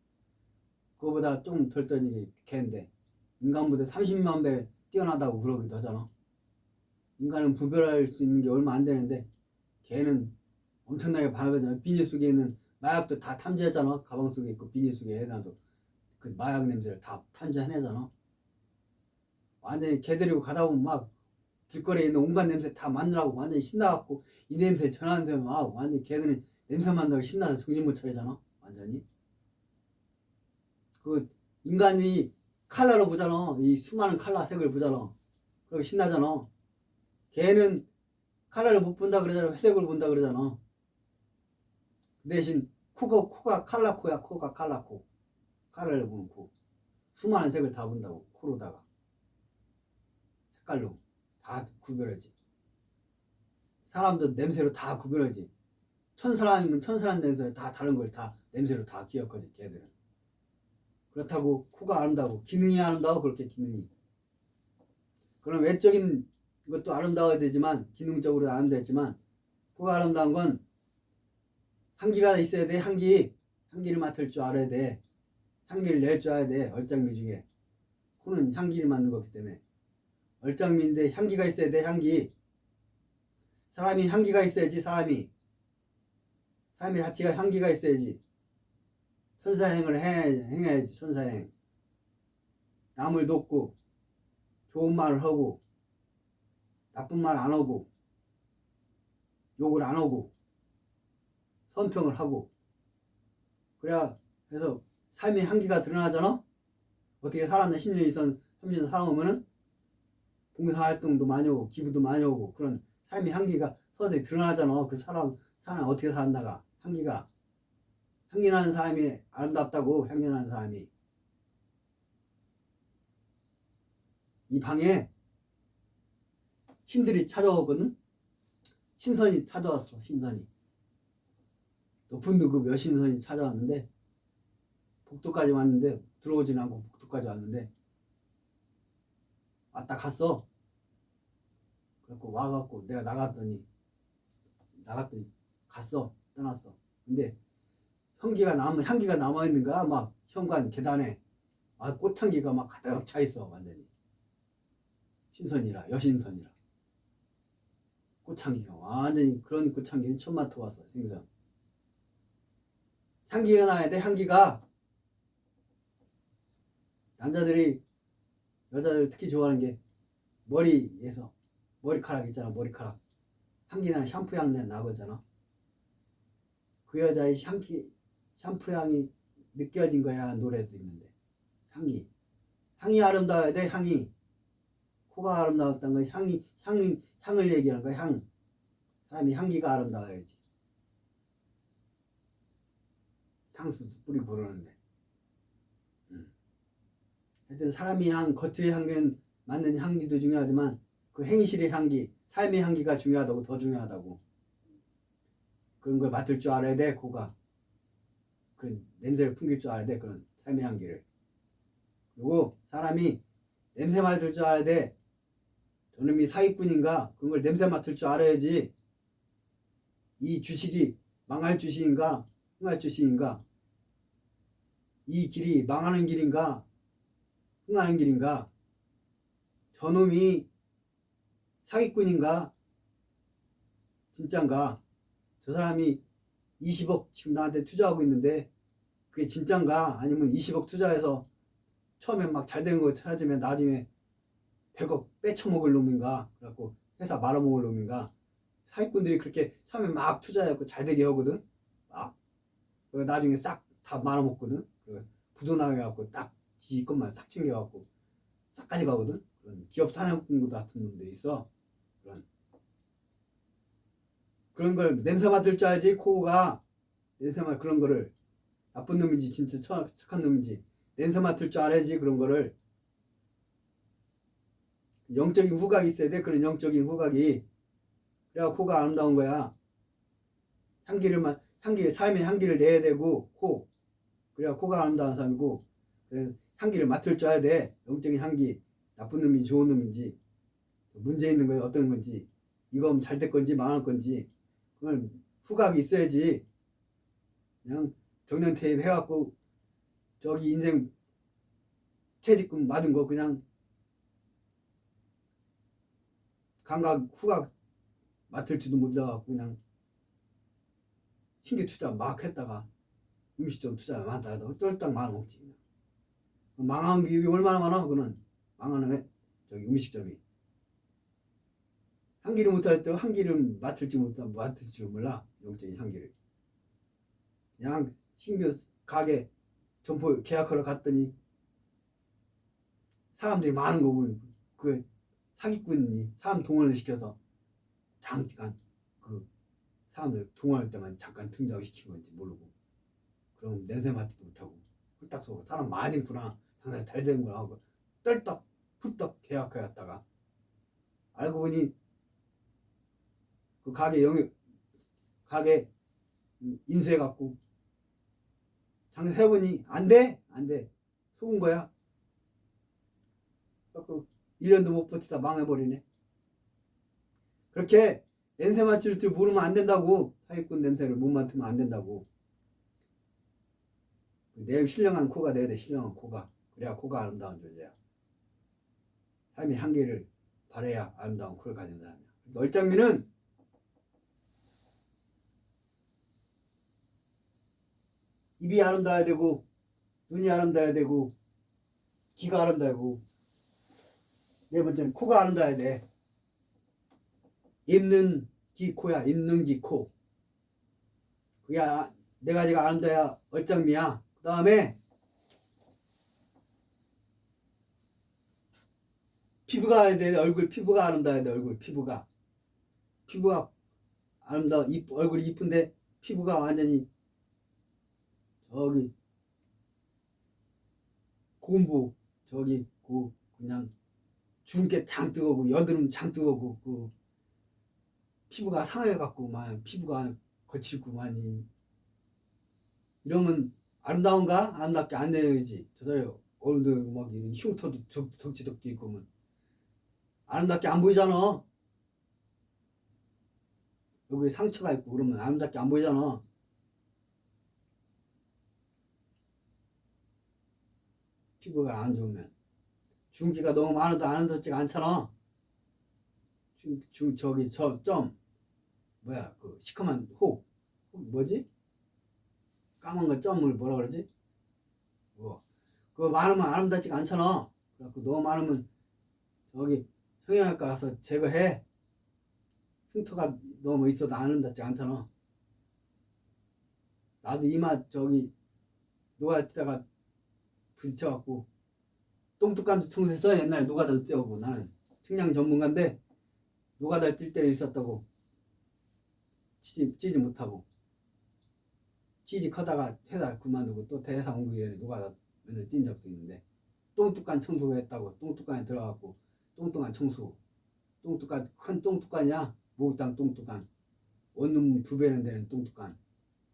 그거보다 좀 덜 떠는 게 개인데 인간보다 30만 배 뛰어나다고 그러기도 하잖아. 인간은 구별할 수 있는 게 얼마 안 되는데 개는 엄청나게 밝아져. 비닐 속에 있는 마약도 다 탐지하잖아. 가방 속에 있고 비닐 속에 해놔도 그 마약 냄새를 다 탐지해내잖아. 완전히 개 데리고 가다 보면 막 길거리에 있는 온갖 냄새 다 맡느라고 완전히 신나갖고 이 냄새 저 냄새 막 완전히 개들은 냄새 맡느라고 신나서 정신 못 차리잖아. 완전히 그 인간이 칼라로 보잖아. 이 수많은 칼라 색을 보잖아. 그리고 신나잖아. 개는 칼라를 못 본다 그러잖아. 회색을 본다 그러잖아. 그 대신 코가 칼라코야. 코가 칼라코. 칼라를 보는 코. 수많은 색을 다 본다고. 코로다가 색깔로 다 구별하지. 사람도 냄새로 다 구별하지. 천사람이면 천사람 냄새 다 다른 걸 다 냄새로 다 기억하지. 개들은. 그렇다고 코가 아름다고 기능이 아름다워. 그렇게 기능이 그런 외적인 것도 아름다워야 되지만 기능적으로 아름다웠지만 코가 아름다운 건 향기가 있어야 돼. 향기를 맡을 줄 알아야 돼. 향기를 낼 줄 알아야 돼. 얼짱미 중에 코는 향기를 맡는 거기 때문에 얼짱미인데 향기가 있어야 돼. 사람이 향기가 있어야지. 사람이 자체가 향기가 있어야지. 천사행을 행해야지. 천사행. 남을 돕고 좋은 말을 하고 나쁜 말 안 하고 욕을 안 하고 선평을 하고 그래야 해서 삶의 향기가 드러나잖아. 어떻게 살았나 10년 이상 30년 살아오면은 봉사활동도 많이 오고 기부도 많이 오고 그런 삶의 향기가 서서히 드러나잖아. 그 사람 어떻게 살았나가 향기 나는 사람이 아름답다고. 향기 나는 사람이 이 방에 신들이 찾아오거든. 신선이 찾아왔어. 신선이 높은 등급 여신선이 찾아왔는데 복도까지 왔는데 들어오진 않고 복도까지 왔는데 왔다 갔어. 그래갖고 와갖고 내가 나갔더니 갔어. 떠났어. 근데 향기가 남아있는 거야. 막 현관 계단에 꽃향기가 막 가득 차 있어. 완전히 신선이라 여신선이라 꽃향기가 완전히 그런 꽃향기는 처음 맡아봤어. 생선 향기가 나야 돼. 향기가 남자들이 여자들 특히 좋아하는 게 머리에서 머리카락 있잖아. 머리카락 향기 나는 샴푸 향내 나거잖아. 그 여자의 샴푸 향이 느껴진 거야. 노래도 있는데 향이 아름다워야 돼. 향이 코가 아름다웠다는 건 향을 얘기하는 거야. 사람이 향기가 아름다워야지. 향수 뿌리고 그러는데 하여튼 사람이 겉의 향기는 맞는 향기도 중요하지만 그 행실의 향기, 삶의 향기가 중요하다고. 더 중요하다고. 그런 걸 맡을 줄 알아야 돼. 코가 그 냄새를 풍길 줄 알아야 돼. 그런 삶의 향기를. 그리고 사람이 냄새 맡을 줄 알아야 돼. 저놈이 사기꾼인가 그런 걸 냄새 맡을 줄 알아야지. 이 주식이 망할 주식인가 흥할 주식인가, 이 길이 망하는 길인가 흥하는 길인가, 저놈이 사기꾼인가 진짠가, 저 사람이 20억 지금 나한테 투자하고 있는데 그게 진짠가, 아니면 20억 투자해서 처음에 막 잘 된 거 찾으면 나중에 100억 빼쳐먹을 놈인가, 그래갖고 회사 말아먹을 놈인가. 사기꾼들이 그렇게 처음에 막 투자해갖고 잘 되게 하거든. 막 나중에 싹 다 말아먹거든. 부도나게 갖고 딱 지 것만 싹 챙겨갖고 싹 가져가거든. 그런 기업 사냥꾼 같은 놈들이 있어. 그런 걸 냄새 맡을 줄 알지. 코가 냄새 맡 그런 거를 나쁜 놈인지 진짜 착한 놈인지 냄새 맡을 줄 알아야지. 그런 거를 영적인 후각이 있어야 돼. 그런 영적인 후각이. 그래야 코가 아름다운 거야. 삶의 향기를 내야 되고, 그래야 코가 아름다운 사람이고, 향기를 맡을 줄 알아야 돼. 영적인 향기. 나쁜 놈인지 좋은 놈인지, 문제 있는 거야 어떤 건지, 이거 잘 될 건지 망할 건지, 그걸 후각이 있어야지. 그냥 정년퇴임 해갖고 저기 인생 퇴직금 받은 거 그냥 감각 후각 맡을지도 못해갖고 그냥 신규 투자 막 했다가 음식점 투자 많다가 쫄딱 망먹지. 망한 게 얼마나 많아. 그거는 망하는 저기 음식점이 향기를 못할 때 향기를 맡을지 몰라. 영적인 향기를. 그냥 신규 가게 점포 계약하러 갔더니 사람들이 많은 거 보니 그 사기꾼이 사람 동원을 시켜서 잠깐 그 사람들 동원할 때만 잠깐 등장시킨 건지 모르고, 그럼 냄새 맡지도 못하고 홀딱 쏘고 사람 많이구나 장사가 잘 되는구나 하고 떨떡 훌떡 계약해 갔다가 알고 보니 그 가게 인수해 갖고 장사해보니 안돼 속은 거야. 그래갖고 1년도 못 버티다 망해버리네. 그렇게 냄새 맡을 줄 모르면 안 된다고. 사기꾼 냄새를 못 맡으면 안 된다고. 내 신령한 코가 돼야 돼. 신령한 코가. 그래야 코가 아름다운 존재야. 삶의 향기를 바라야 아름다운 코를 가진 사람이야. 얼짱미는 입이 아름다워야 되고, 눈이 아름다워야 되고, 귀가 아름다우고, 네 번째는 코가 아름다워야 돼. 입는 귀 코야. 입는 귀 코. 그게 네 가지가 아름다워야 얼짱미야. 그 다음에 피부가 아름다워야 돼. 얼굴 피부가 아름다워야 돼. 얼굴 피부가 아름다워. 얼굴이 이쁜데 피부가 완전히 저기 곰부 저기 그냥 주근깨 장뜨 거고 여드름 장뜨 거고 그 피부가 상해갖고 막 피부가 거칠고 많이 이러면 아름다운가? 아름답게 안 되지. 저 사람이 어른들 막 흉터도 덕지덕지 있고 면 아름답게 안 보이잖아. 여기 상처가 있고 그러면 아름답게 안 보이잖아. 피부가 안 좋으면 주근깨가 너무 많아도 아름답지가 않잖아. 저기 뭐야 그 시커먼 혹 뭐지? 까만 거 점을 뭐라 그러지? 그거 많으면 아름답지가 않잖아. 그래갖고 너무 많으면 저기 성형외과 가서 제거해. 흉터가 너무 있어도 아름답지 않잖아. 나도 이마 저기 노가다가 부딪혀갖고 똥뚝간도 청소해서 옛날에 노가다 뛰어오고 나는 측량 전문가인데 노가다 뛸 때 있었다고 치지 못하고 취직하다가 회사 그만두고 또 대사공부위원회 노가다 맨날 뛴 적도 있는데 똥뚝간 청소했다고 똥뚝간에 들어가고 똥뚱한 청소 큰 똥뚝간이야. 목욕탕 똥뚝간 원룸 2배는 되는 똥뚝간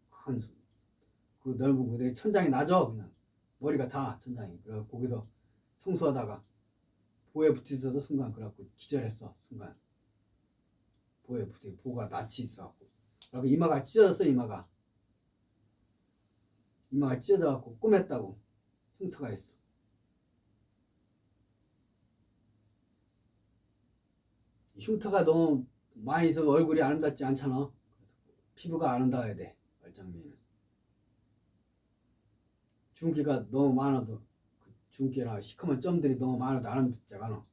큰 그 넓은 곳에 천장이 나죠. 그냥 머리가 다 천장이. 그래서 거기서 청소하다가 보에 붙어있어서 순간 그래갖고 기절했어. 순간 보에 붙어 보가 낯이 있어갖고 그리고 이마가 찢어졌어. 이마가 찢어져갖고 꼬맸다고 흉터가 있어. 흉터가 너무 많이 있어서 얼굴이 아름답지 않잖아. 그래서 피부가 아름다워야 돼. 얼짱미는 주근깨가 너무 많아도 중기나 시커먼 점들이 너무 많아도 아름답잖아.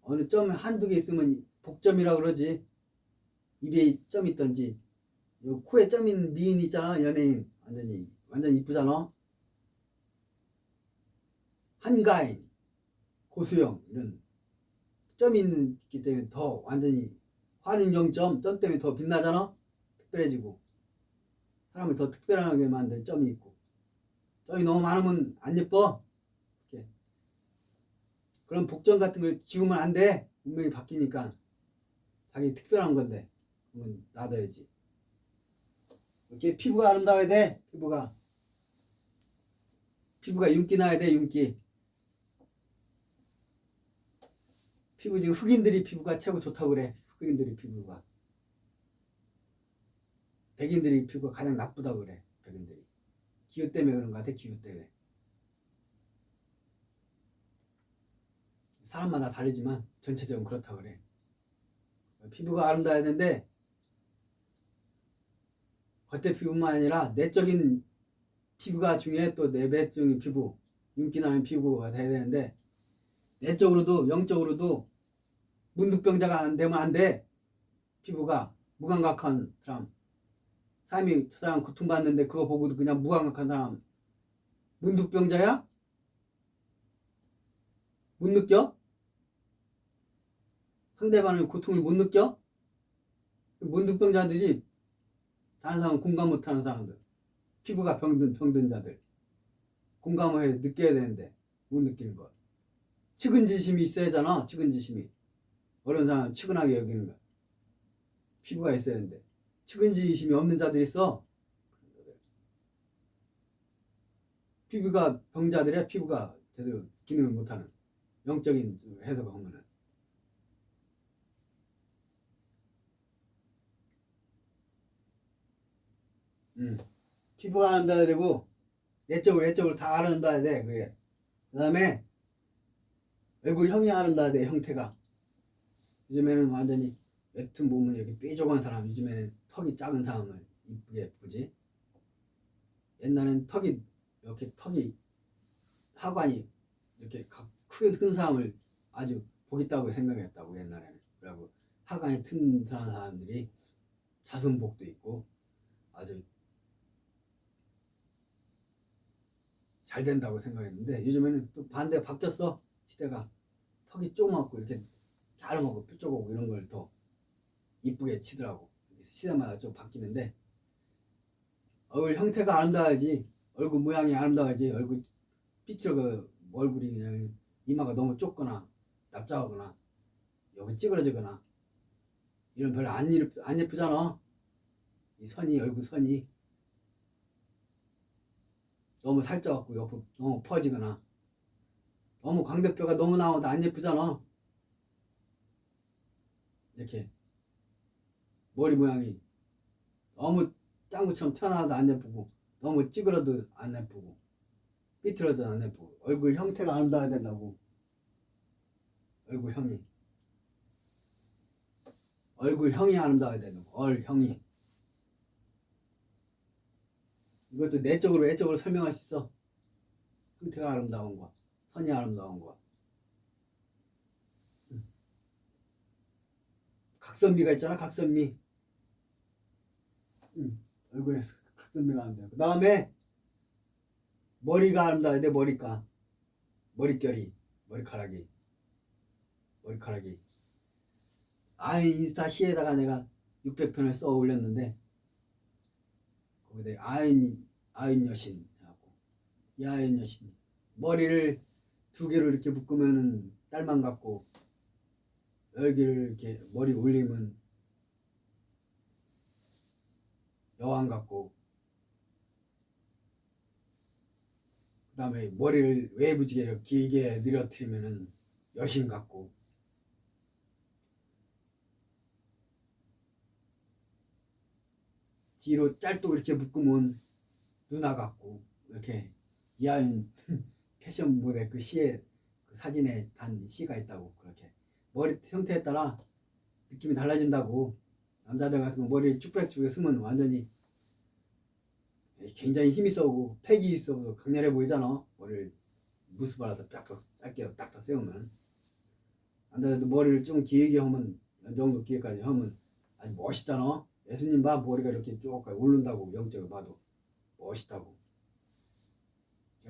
어느 점 한두 개 있으면 복점이라 그러지. 입에 점 있던지 요 코에 점 있는 미인 있잖아. 연예인 완전히 이쁘잖아. 한가인, 고수영 이런 점이 있기 때문에 더 완전히 화는영점 때문에 더 빛나잖아. 특별해지고 사람을 더 특별하게 만든 점이 있고 점이 너무 많으면 안 예뻐. 이렇게. 그런 복점 같은 걸 지우면 안 돼. 운명이 바뀌니까 자기 특별한 건데 그건 놔둬야지. 이렇게 피부가 아름다워야 돼. 피부가 윤기 나야 돼. 윤기. 피부 지금 흑인들이 피부가 최고 좋다고 그래. 흑인들이 피부가. 백인들이 피부가 가장 나쁘다고 그래. 백인들이. 기후 때문에 그런 것 같아. 기후 때문에. 사람마다 다르지만 전체적으로 그렇다고 그래. 피부가 아름다워야 되는데 겉에 피부만 아니라 내적인 피부가 중요해. 또 내배적인 피부, 윤기 나는 피부가 돼야 되는데 내적으로도 영적으로도 문득병자가 안 되면 안 돼. 피부가 무감각한 사람, 사람이 저 사람 고통받는데 그거 보고도 그냥 무감각한 사람 문득병자야? 못 느껴? 상대방의 고통을 못 느껴? 문득병자들이 다른 사람 공감 못하는 사람들, 피부가 병든 자들 공감을 해 느껴야 되는데 못 느끼는 것. 측은지심이 있어야 하잖아. 측은지심이. 어려운 사람 측은하게 여기는 거. 피부가 있어야 되는데 측은지심이 없는 자들이 있어. 피부가 병자들이야. 피부가 제대로 기능을 못하는 영적인 해석을 하면은. 피부가 아름다워야 되고 내적으로 다 아름다워야 돼. 그게. 그 다음에 얼굴형이 아름다워야 돼. 형태가. 요즘에는 완전히 옅은 보면 이렇게 뾰족한 사람, 요즘에는 턱이 작은 사람을 이쁘게 보지. 옛날엔 턱이 하관이 이렇게 크게 큰 사람을 아주 복있다고 생각했다고. 옛날에는. 그리고 하관이 튼 사람들이 자손복도 있고 아주 잘 된다고 생각했는데 요즘에는 또 반대 바뀌었어. 시대가. 턱이 조그맣고 이렇게 자름하고 뾰족하고 이런 걸 더 이쁘게 치더라고. 시대마다 좀 바뀌는데 얼굴 형태가 아름다워야지. 얼굴 모양이 아름다워야지. 얼굴 삐뚤어 얼굴이 그냥 이마가 너무 좁거나 납작하거나 여기 찌그러지거나 이런 별로 안 예쁘잖아. 이 선이, 얼굴 선이 너무 살쪄갖고 옆으로 너무 퍼지거나 너무 광대뼈가 너무 나와도 안 예쁘잖아. 이렇게 머리 모양이 너무 짱구처럼 튀어나와도 안 예쁘고 너무 찌그러도 안 예쁘고 삐뚤어도 안 예쁘고 얼굴 형태가 아름다워야 된다고. 얼굴형이 아름다워야 된다고. 얼형이. 이것도 내적으로 외적으로 설명할 수 있어. 형태가 아름다운 거, 선이 아름다운 거. 각선미가 있잖아. 각선미. 얼굴에 각선미가 아름다워. 그 다음에 머리가 아름다워야 돼. 머릿결이, 머리카락이. 인스타 시에다가 내가 600편을 써 올렸는데 거기다 아인 여신 하고, 이 아인 여신 머리를 2개로 이렇게 묶으면은 딸만 같고, 10개를 이렇게 머리 올리면 여왕 같고, 그 다음에 머리를 외부지게 길게 늘어뜨리면은 여신 같고, 뒤로 짧도 이렇게 묶으면 누나 같고. 이렇게 이하윤 패션 모델 그 시에, 그 사진에 단 시가 있다고. 그렇게 머리 형태에 따라 느낌이 달라진다고. 남자들 같은 거 머리를 쭉빼쭉 쓰면 완전히 굉장히 힘이 세고 팩이 있어서 강렬해 보이잖아. 머리를 무스 발라서 쫙쫙 짧게 딱딱 세우면. 남자들도 머리를 좀 길게 하면, 이 정도 길게까지 하면 아주 멋있잖아. 예수님 봐, 머리가 이렇게 쭉 오른다고. 영적으로 봐도 멋있다고.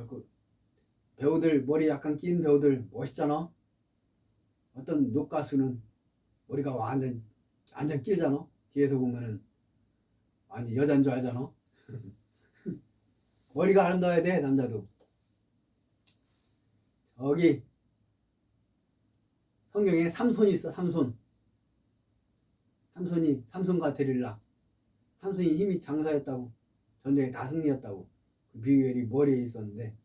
그 배우들 머리 약간 낀 배우들 멋있잖아. 어떤 녹가수는 머리가 완전 길잖아. 뒤에서 보면은 완전 여잔 줄 알잖아. 머리가 아름다워야 돼, 남자도. 저기 성경에 삼손이 있어. 삼손과 데릴라. 삼손이 힘이 장사였다고. 전쟁에 다 승리했다고. 그 비결이 머리에 있었는데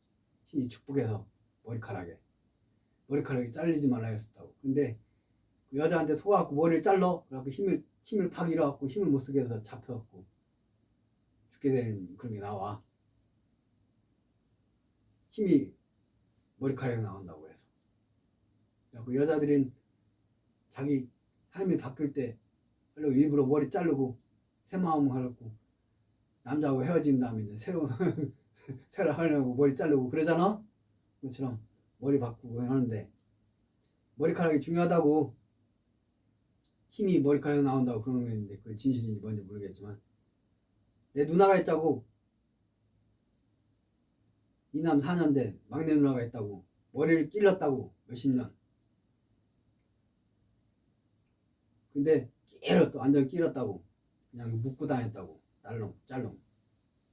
신이 축복해서 머리카락이 잘리지 말라 했었다고. 근데 그 여자한테 속아갖고 머리를 잘라. 그래갖고 힘을 팍 잃어갖고 힘을 못 쓰게 해서 잡혀갖고 죽게 되는 그런 게 나와. 힘이 머리카락에 나온다고 해서. 그 여자들은 자기 삶이 바뀔 때 일부러 머리 자르고 새 마음 하려고 남자하고 헤어진 다음에 이제 새로 하려고 머리 자르고 그러잖아. 그처럼 머리 바꾸고 하는데 머리카락이 중요하다고. 힘이 머리카락에 나온다고 그런 게 있는데 그 진실인지 뭔지 모르겠지만 내 누나가 있다고. 이남 4년 된 막내 누나가 있다고. 머리를 길렀다고 몇십 년. 근데 또 완전 길었다고. 그냥 묶고 다녔다고. 짤롱.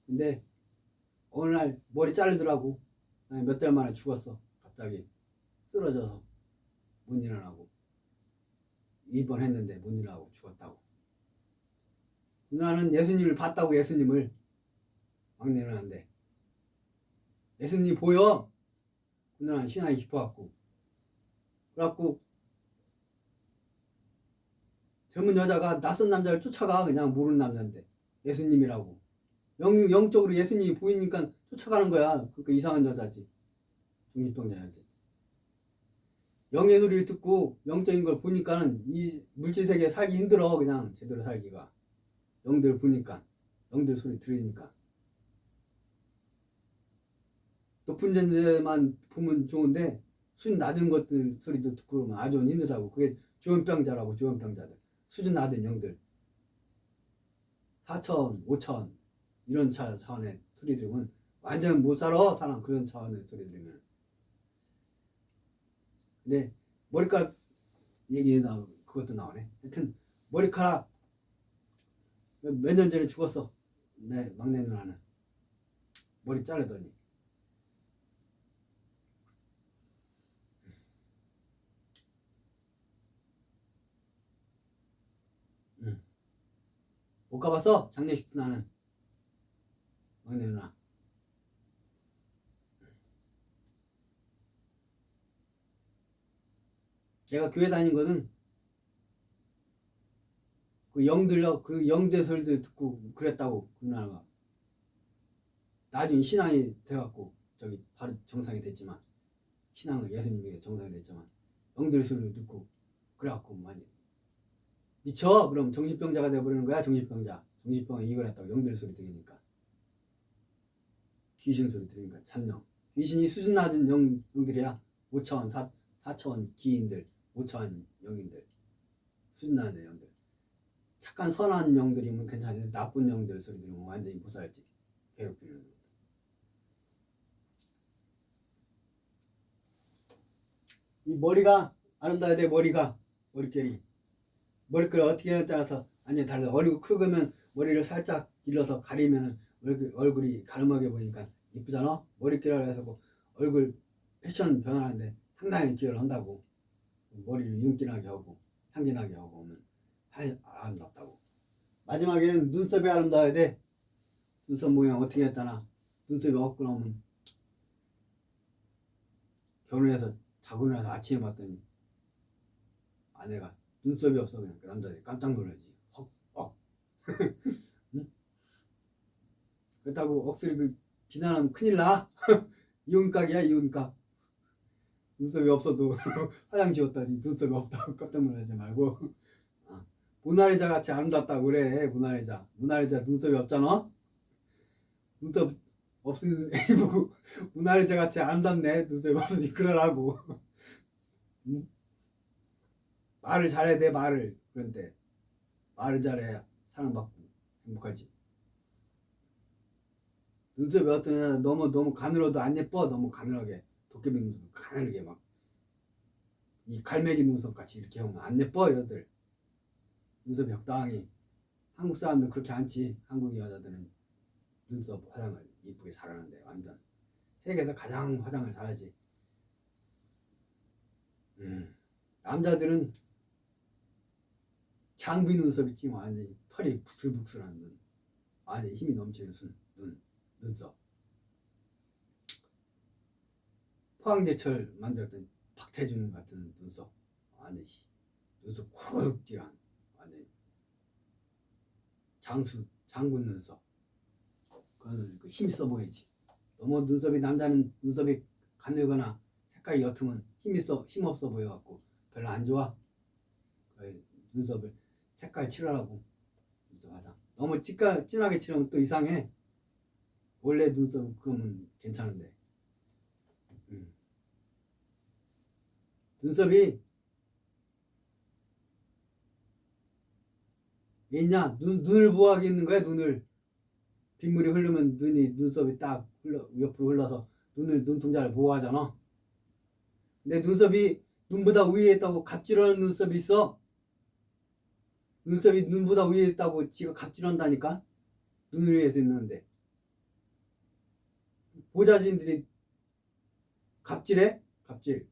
근데 어느 날 머리 자르더라고. 몇 달 만에 죽었어. 갑자기 쓰러져서 못 일어나고 입원했는데 못 일어나고 죽었다고. 누나는 예수님을 봤다고. 예수님을. 막내 누나인데 예수님 보여. 그 누나는 신앙이 깊어갖고. 그래갖고 젊은 여자가 낯선 남자를 쫓아가. 그냥 모르는 남자인데 예수님이라고. 영적으로 예수님이 보이니까 쫓아가는 거야. 그러니까 이상한 여자지. 정신병자야지. 영의 소리를 듣고 영적인 걸 보니까는 이 물질 세계에 살기 힘들어. 그냥 제대로 살기가. 영들 보니까, 영들 소리 들으니까. 높은 존재만 보면 좋은데 수준 낮은 것들 소리도 듣고 그러면 아주 힘들다고. 그게 조현병자라고. 조현병자들. 수준 낮은 영들. 4천, 5천 이런 차원의 소리 들으면 완전 못 살아. 사람 그런 차원의 소리 들으면. 근데 머리카락 얘기 그것도 나오네. 하여튼 머리카락 몇 년 전에 죽었어. 내 막내 누나는. 머리 자르더니. 못 가봤어? 장례식도 나는. 막내 누나. 제가 교회 다닌 거는 그 영대 소리들 듣고 그랬다고. 그 누나가. 나중에 신앙이 돼갖고 저기 바로 정상이 됐지만, 신앙을 예수님에게 정상이 됐지만 영들 소리를 듣고 그래갖고 많이 미쳐. 그럼 정신병자가 돼버리는 거야. 정신병에 이걸 했다고. 영들 소리 들으니까. 귀신 소리 들으니까. 참령. 귀신이 수준 낮은 영들이야. 5차원 4차원 기인들, 5차원 영인들, 수준 낮은 영들. 착한 선한 영들이면 괜찮은데 나쁜 영들 소리 들으면 완전히 못 살지. 괴롭히는. 이 머리가 아름다워야 돼. 머릿결이 어떻게 하냐에 따라서 완전히 달라. 얼굴 크면 머리를 살짝 길러서 가리면 얼굴이 가름하게 보이니까 이쁘잖아. 머릿결이라 해서 뭐 얼굴 패션 변화하는데 상당히 기여를 한다고. 머리를 윤기나게 하고 향기나게 하고 하면 아름답다고. 마지막에는 눈썹이 아름다워야 돼. 눈썹 모양 어떻게 했다나. 눈썹이 없고 나오면 결혼해서 자고 나서 아침에 봤더니 아내가 눈썹이 없어. 그냥 그 남자들이 깜짝 놀라지. 응? 그렇다고 억수로 그 비난하면 큰일 나. 이혼각이야. 이혼각. 눈썹이 없어도 화장 지웠다니 눈썹이 없다고 깜짝 놀라지 말고. 모나리자 같이 아름답다고 그래. 모나리자 눈썹이 없잖아. 눈썹 없으면 애 보고 문화리자 같이 아름답네 눈썹이 없으니 그러라고. 응? 말을 잘해야 돼 말을. 그런데 말을 잘해야 사랑받고 행복하지. 눈썹이 어떠냐 너무 가늘어도 안 예뻐. 너무 가늘하게 도깨비 눈썹 가늘게 막 이 갈매기 눈썹 같이 이렇게 하면 안 예뻐. 여자들 눈썹이 적당히. 한국 사람들은 그렇게 않지. 한국 여자들은 눈썹 화장을 이쁘게 잘하는데 완전 세계에서 가장 화장을 잘하지. 남자들은 장비 눈썹 있지. 완전히 털이 부슬부슬한 눈, 완전히 힘이 넘치는 눈썹. 포항제철 만들었던 박태준 같은 눈썹. 완전히 눈썹 쿠룩질한 완전히 장군 눈썹. 그건 힘이 써 보이지. 너무 눈썹이 남자는 눈썹이 가늘거나 색깔이 옅으면 힘없어 보여갖고 별로 안 좋아. 눈썹을 색깔 칠하라고 눈썹 화장. 너무 진하게 칠하면 또 이상해. 원래 눈썹 그러면 괜찮은데. 눈썹이 왜 있냐? 눈을 보호하게 있는 거야. 눈을 빗물이 흐르면 눈썹이 딱 옆으로 흘러서 눈동자를 보호하잖아. 근데 눈썹이 눈보다 위에 있다고 갑질하는 눈썹이 있어. 눈썹이 눈보다 위에 있다고 지가 갑질한다니까. 눈을 위해서 있는데 보좌진들이 갑질해? 갑질.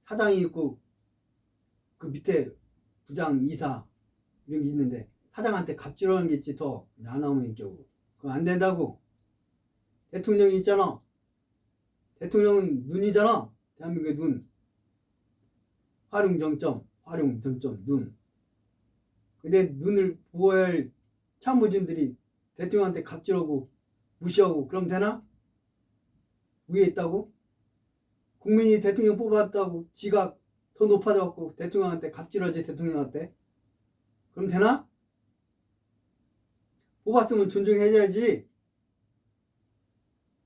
사장이 있고 그 밑에 부장, 이사 이런 게 있는데 사장한테 갑질하는 게 있지. 더 안 나오면 경우 그거 안 된다고. 대통령이 있잖아. 대통령은 눈이잖아. 대한민국의 눈. 활용정점 눈. 근데 눈을 보호해야 할 참모진들이 대통령한테 갑질하고 무시하고 그럼 되나? 위에 있다고? 국민이 대통령 뽑았다고 지가 더 높아져갖고 대통령한테 갑질하지. 대통령한테 그럼 되나? 뽑았으면 존중해줘야지.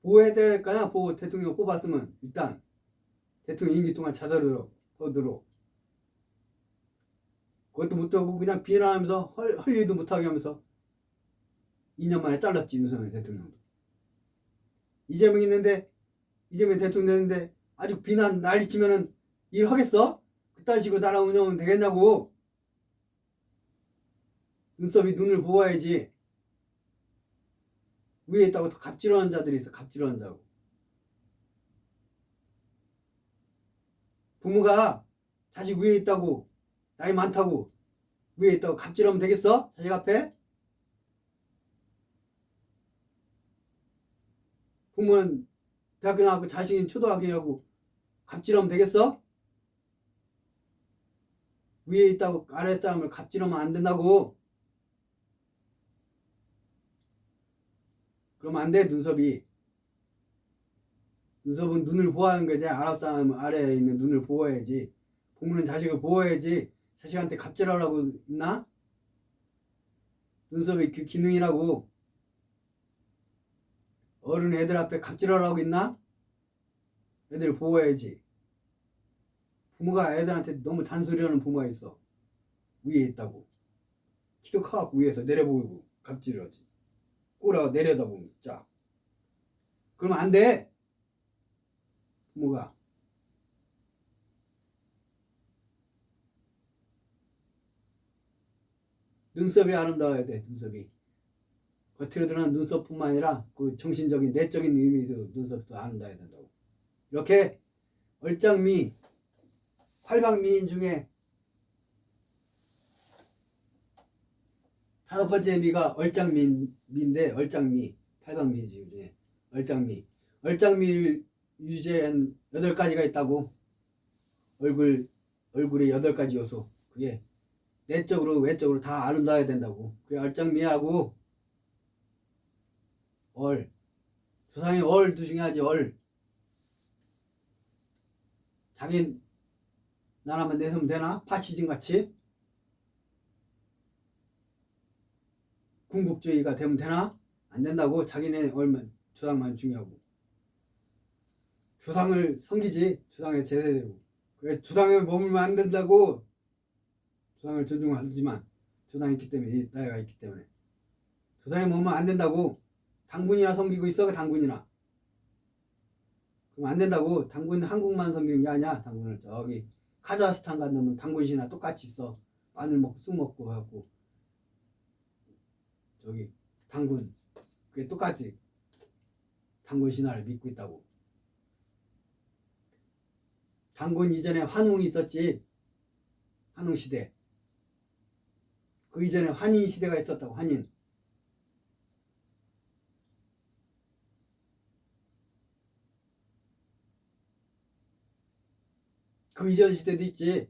보호해야 될 거 아니야. 대통령 뽑았으면 일단 대통령 임기 동안 자살으로 더들어. 그것도 못하고 그냥 비난하면서 할 일도 못하게 하면서 2년 만에 잘랐지. 윤석열 대통령도. 이재명 대통령 있는데 아주 비난 난리치면은 일 하겠어? 그딴 식으로 나라 운영하면 되겠냐고. 눈썹이 눈을 보호해야지. 위에 있다고 갑질하는 자들이 있어. 갑질하는 자고. 부모가 자식 위에 있다고 나이 많다고 위에 있다고 갑질하면 되겠어? 자식 앞에? 부모는 대학교 나왔고 자식은 초등학교라고 갑질하면 되겠어? 위에 있다고 아랫사람을 갑질하면 안 된다고. 그러면 안 돼. 눈썹은 눈을 보호하는 거지. 아랫사람 아래에 있는 눈을 보호해야지. 부모는 자식을 보호해야지. 자식한테 갑질하라고 있나? 눈썹이 그 기능이라고. 어른 애들 앞에 갑질하라고 있나? 애들 보호해야지. 부모가 애들한테 너무 잔소리하는 부모가 있어. 위에 있다고. 키도 커갖고 위에서 내려보고 갑질을 하지. 꼬라 내려다보면서 쫙. 그러면 안 돼. 부모가. 눈썹이 아름다워야 돼. 눈썹이. 겉으로 드러나는 눈썹뿐만 아니라 그 정신적인 내적인 의미도 눈썹도 아름다워야 된다고. 이렇게 얼짱미 활방미인 중에 5번째 미가 얼짱미인데 얼짱미 팔방미 중에 얼짱미를 유지한 8가지가 있다고. 얼굴의 8가지 요소. 그게 내적으로 외적으로 다 아름다워야 된다고. 그래 얼짱미하고 조상의 얼도 중요하지. 자기 나라만 내세우면 되나? 파시즘 같이 군국주의가 되면 되나? 안 된다고. 자기네 얼면 조상만 중요하고 조상을 섬기지 조상에 제대되고 그래 조상에 머물면 안 된다고 조상을 존중하지만 조상이 있기 때문에 이 나라가 있기 때문에 조상에 머물면 안 된다고 당군이나 섬기고 있어 그 당군이나 그럼 안 된다고 당군 한국만 섬기는 게 아니야 당군을 저기 카자흐스탄 간 놈은 당군이나 똑같이 있어 마늘 먹고 쑥 먹고 해갖고 저기 당군 그게 똑같이 당군 신화를 믿고 있다고 당군 이전에 환웅이 있었지 환웅 시대 그 이전에 환인 시대가 있었다고 환인 그 이전 시대도 있지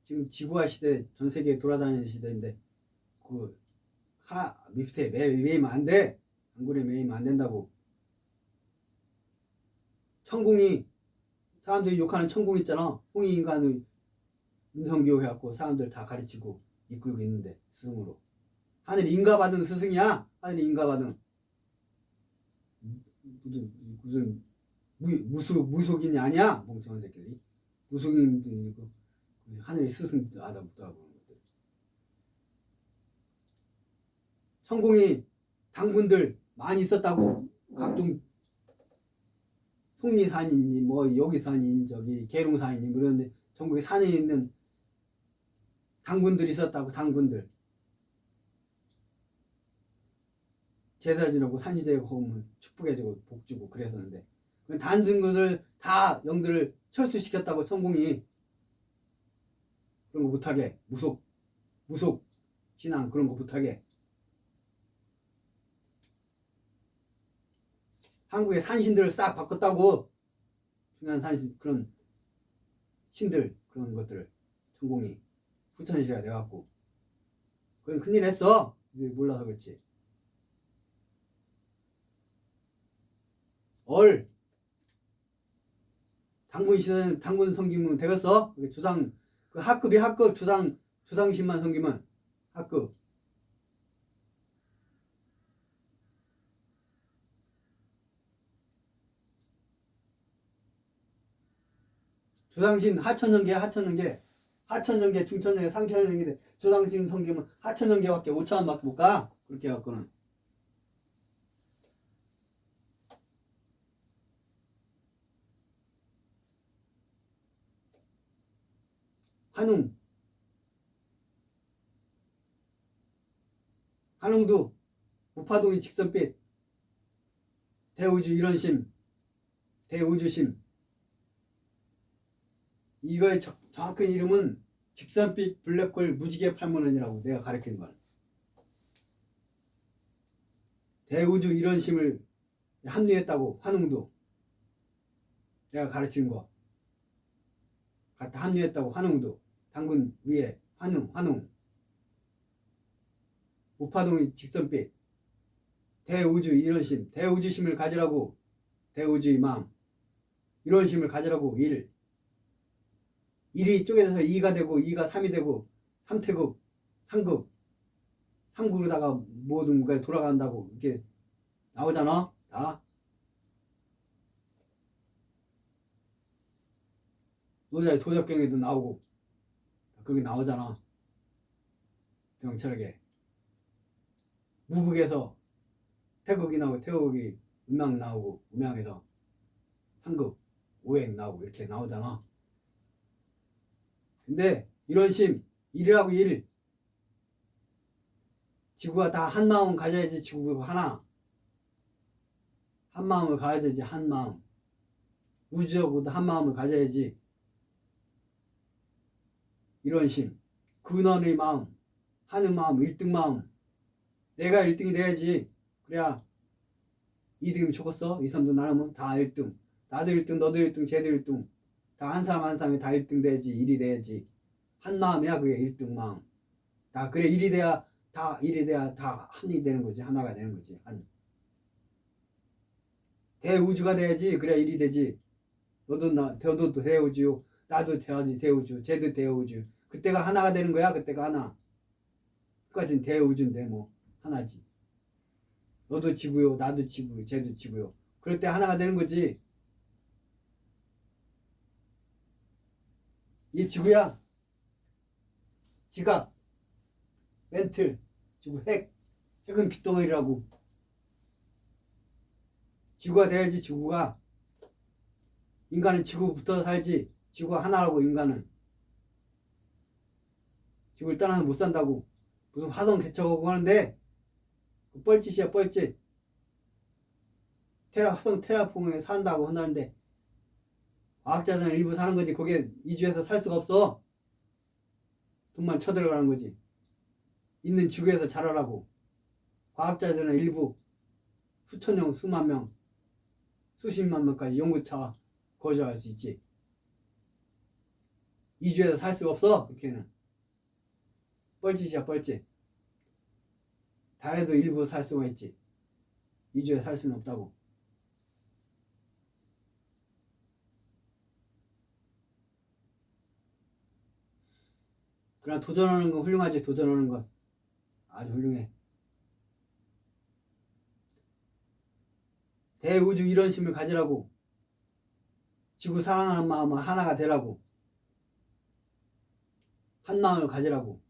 지금 지구화 시대 전 세계에 돌아다니는 시대인데 그 밑에 매이면 안 돼. 당군에 매이면 안 된다고. 천궁이 사람들이 욕하는 천궁 있잖아. 홍익인간을 인성교육 해갖고 사람들 다 가르치고 이끌고 있는데 스승으로. 하늘 인가받은 스승이야. 하늘 인가받은 무슨 무속인이 아니야. 멍청한 새끼들이 무속인도 있고 하늘의 스승도 알아보더라고. 천공이 당군들 많이 있었다고 각종 속리산이니 뭐 여기산인 저기 계룡산이니 뭐 이런데 전국에 산에 있는 당군들이 있었다고 당군들 제사 지내고 산시대에 가면 축복해주고 복주고 그랬었는데 단중군들 다 영들을 철수시켰다고 천공이 그런 거 못하게 무속 신앙 그런 거 못하게 한국의 산신들을 싹 바꿨다고 중요한 산신 그런 신들 그런 것들을 천공이 후천시가 돼갖고 그건 큰일 했어. 몰라서 그렇지. 당군 시대는 당군 섬기면 되겠어? 조상 그 학급이 학급 조상신만 섬기면 학급 조상신 하천연계 중천연계 상천연계인데 조상신 섬기면 하천연계밖에 5천원밖에 못 가. 그렇게 해갖고는 한웅도 무파동이 직선빛 대우주 일원심 대우주심 이거의 정확한 이름은 직선빛 블랙홀 무지개 팔문원이라고 내가 가르치는 건 대우주 일원심을 합류했다고 환웅도 내가 가르치는 거 갖다 합류했다고 환웅도 당군 위에 환웅 무파동이 직선빛 대우주 일원심 대우주심을 가지라고 대우주의 마음 일원심을 가지라고 일이 쪼개져서 2가 되고 2가 3이 되고 3태극 3극 3극으로다가 모든 게 돌아간다고 이렇게 나오잖아 다 노자의 도적경에도 나오고 그게 나오잖아 병철에게 무극에서 태극이 나오고 태극이 음양 나오고 음양에서 3극 5행 나오고 이렇게 나오잖아 근데 이런 심 일이라고 일 지구가 다 한 마음 가져야지 지구가 하나 한 마음을 가져야지 한 마음 우주하고도 한 마음을 가져야지 이런 심 근원의 마음 하는 마음 1등 마음 내가 1등이 돼야지 그래야 2등이면 좋겠어 2, 3등 나누면 다 1등 나도 1등 너도 1등 쟤도 1등 다 한 사람 한 사람이 다 1등 돼야지 1이 돼야지 한 마음이야 그게 1등 마음 다 그래 1이 돼야 다 한이 되는 거지 하나가 되는 거지 한 대우주가 돼야지 그래야 1이 되지 너도 대우주요 나도 대우주 쟤도 대우주 그때가 하나가 되는 거야 그때가 하나 그까지는 대우주인데 뭐 하나지 너도 지구요 나도 지구요 쟤도 지구요 그럴 때 하나가 되는 거지. 이 지구야. 지각, 멘틀, 지구 핵은 빗덩어리라고. 지구가 돼야지. 지구가. 인간은 지구부터 살지. 지구가 하나라고. 인간은 지구를 떠나서 못 산다고. 무슨 화성 개척하고 하는데 그 뻘짓이야, 뻘짓. 화성 테라폼에 산다고 한다는데 과학자들은 일부 사는 거지. 거기에 이주해서 살 수가 없어. 돈만 쳐들어가는 거지. 있는 지구에서 자라라고. 과학자들은 일부 수천 명, 수만 명, 수십만 명까지 연구차 거주할 수 있지. 이주해서 살 수가 없어. 그렇게는 뻘짓이야, 뻘짓. 달에도 일부 살 수가 있지. 이주해서 살 수는 없다고. 그러나 도전하는 건 훌륭하지. 도전하는 건 아주 훌륭해. 대우주 이런심을 가지라고. 지구 사랑하는 마음은 하나가 되라고. 한 마음을 가지라고.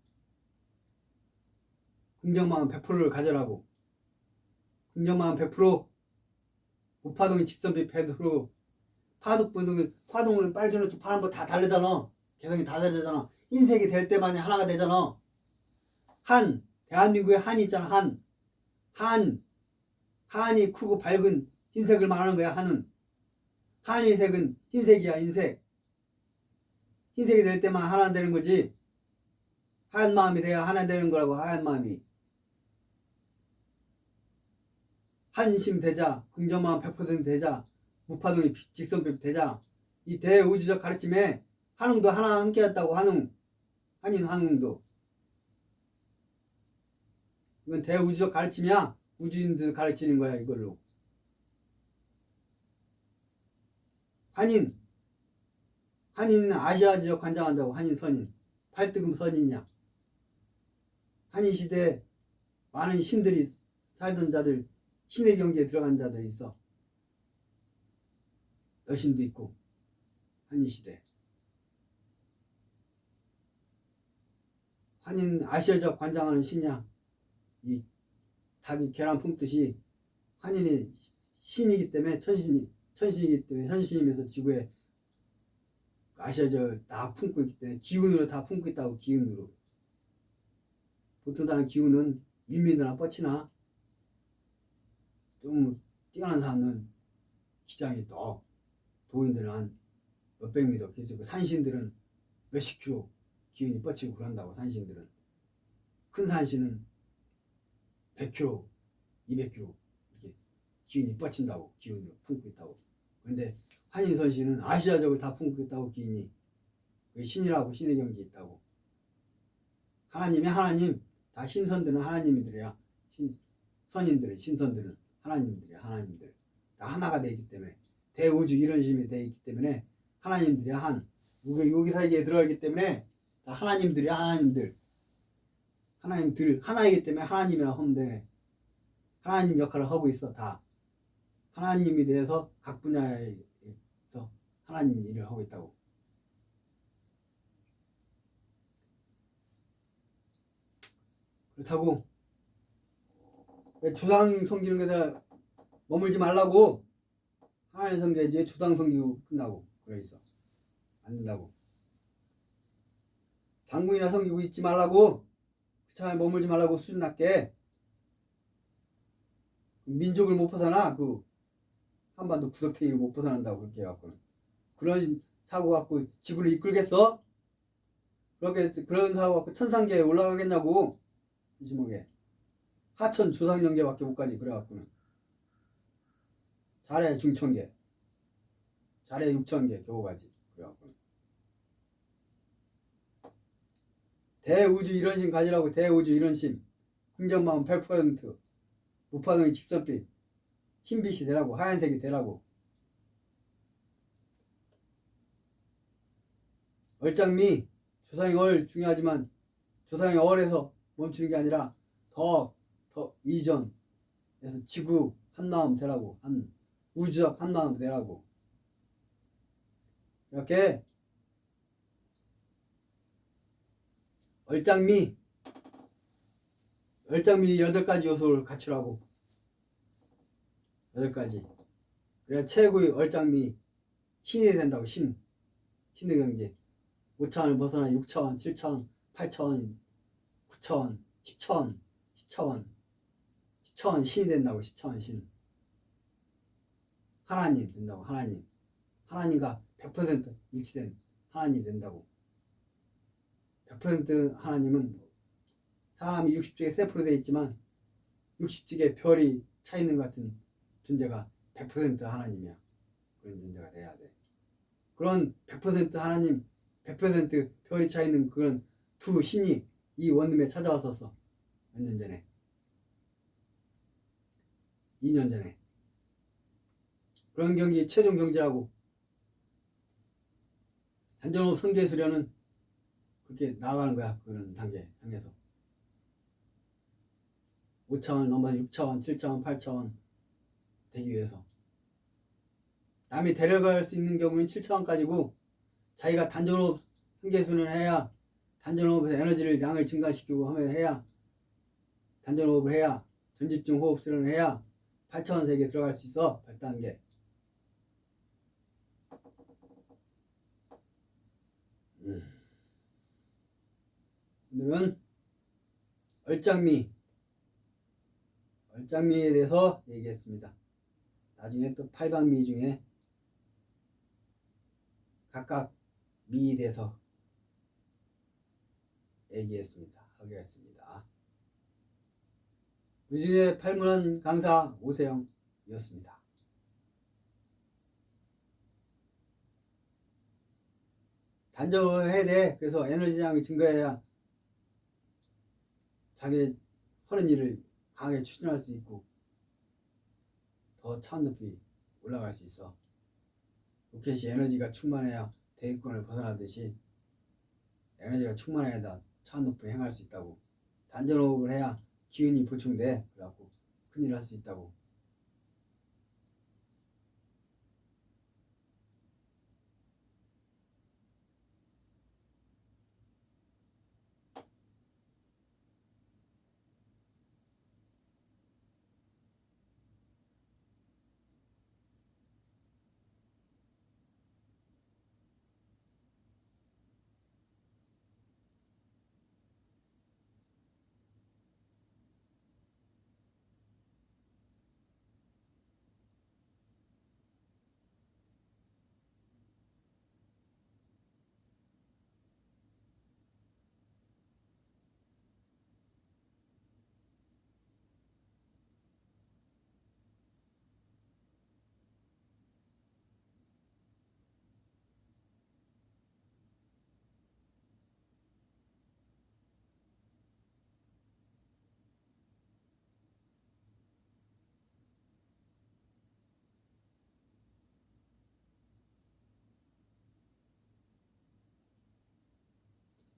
긍정마음 100%를 가지라고. 긍정마음 100%. 우파동이 직선비 100%. 파동은 빨주노초 파란보 다 다르잖아. 개성이 다 다르잖아. 흰색이 될 때만이 하나가 되잖아. 대한민국에 한이 있잖아. 한이 크고 밝은 흰색을 말하는 거야. 한의 색은 흰색이야. 흰색이 될 때만 하나 되는 거지. 하얀 마음이 돼야 하나 되는 거라고. 하얀 마음이. 한심 되자. 긍정마음 100% 되자. 무파동이 직선법 되자. 이 대우주적 가르침에 한웅도 하나 함께했다고. 한웅도. 이건 대우주적 가르침이야. 우주인들 가르치는 거야. 이걸로. 한인은 아시아 지역 관장한다고. 한인 선인. 8등급 선인이야. 한인 시대에 많은 신들이 살던 자들, 신의 경지에 들어간 자들 있어. 여신도 있고. 한인 시대. 한인 아시아적 관장하는 신이야. 이 닭이 계란 품듯이 한인이 신이기 때문에 천신이기 때문에 현신이면서 지구에 아시아적 다 품고 있기 때문에 기운으로 다 품고 있다고. 기운으로. 보통 다른 기운은 일민이나 뻗치나 좀 뛰어난 사람은 기장이 더 도인들은 한 몇백 미터. 그래서 그 산신들은 몇십 킬로 기운이 뻗치고 그런다고. 산신들은. 큰 산신은 100kg, 200kg 이렇게 기운이 뻗친다고. 기운으로 품고 있다고. 그런데 한인선신은 아시아적을 다 품고 있다고. 기운이. 신이라고. 신의 경지에 있다고. 하나님. 다 신선들은 하나님들이야. 선인들은, 신선들은 하나님들이야. 하나님들. 다 하나가 되어 있기 때문에. 대우주 이런심이 되어 있기 때문에 하나님들이야. 여기 사이에 들어가 있기 때문에 다 하나님들이야. 하나님들 하나이기 때문에 하나님이라고 하면 돼. 하나님 역할을 하고 있어. 다 하나님이 대해서 각 분야에서 하나님 일을 하고 있다고. 그렇다고 조상 섬기는 것에 머물지 말라고. 하나님 섬겨야지 조상 섬기고 끝나고 그래 있어. 안 된다고. 장군이나 섬기고 있지 말라고. 그 차에 머물지 말라고. 수준 낮게. 민족을 못 벗어나. 그 한반도 구석탱이를 못 벗어난다고. 그렇게 해갖고는. 그런 사고 갖고 지구를 이끌겠어? 그런 사고 갖고 천상계에 올라가겠냐고. 지목에 하천 조상연계밖에 못 가지. 그래갖고는 잘해 중천계, 잘해 육천계 겨우 가지. 그래갖고는 대우주 이런심 가지라고. 대우주 이런심. 긍정마음 100%. 무파동이 직선빛. 흰빛이 되라고. 하얀색이 되라고. 얼짱미 조상의 얼 중요하지만 조상의 얼에서 멈추는 게 아니라 더 이전에서 지구 한마음 되라고. 우주적 한마음 되라고. 이렇게 얼짱미 8가지 요소를 갖추라고. 8가지. 그래야 최고의 얼짱미 신이 된다고. 신의 경지. 5차원을 벗어나 6차원, 7차원, 8차원, 9차원, 10차원, 10차원, 10차원 신이 된다고. 10차원 신. 하나님 된다고. 하나님과 100% 일치된 하나님 된다고. 100% 하나님은 사람이 60쪽에 세포로 되어 있지만 60쪽에 별이 차 있는 것 같은 존재가 100% 하나님이야. 그런 존재가 돼야 돼. 그런 100% 하나님, 100% 별이 차 있는 그런 두 신이 이 원룸에 찾아왔었어. 몇 년 전에. 2년 전에. 그런 경기 최종 경지라고. 단전호흡 성계 수련은 그렇게 나아가는 거야. 그런 단계 향해서. 5차원 넘어 6차원, 7차원, 8차원 되기 위해서. 남이 데려갈 수 있는 경우는 7차원까지고 자기가 단전호흡 성계 수련을 해야 단전호흡에서 에너지를 양을 증가시키고 하면 해야 단전호흡을 해야 전집중 호흡 수련을 해야 8차원 세계에 들어갈 수 있어. 8단계. 오늘은 얼짱미에 대해서 얘기했습니다. 나중에 또 8방미 중에 각각 미에 대해서 하겠습니다. 무중의 팔문헌 강사 오세영이었습니다. 단정을 해야 돼. 그래서 에너지량이 증가해야 자기 하는 일을 강하게 추진할 수 있고 더 차원 높이 올라갈 수 있어. 로켓이 에너지가 충만해야 대기권을 벗어나듯이 에너지가 충만해야 차원 높이 행할 수 있다고. 단전호흡을 해야 기운이 보충돼. 그래갖고 큰일을 할 수 있다고.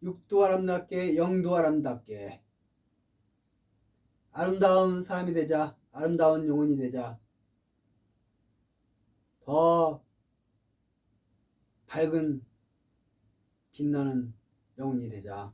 육도 아름답게 영도 아름답게 아름다운 사람이 되자. 아름다운 영혼이 되자. 더 밝은 빛나는 영혼이 되자.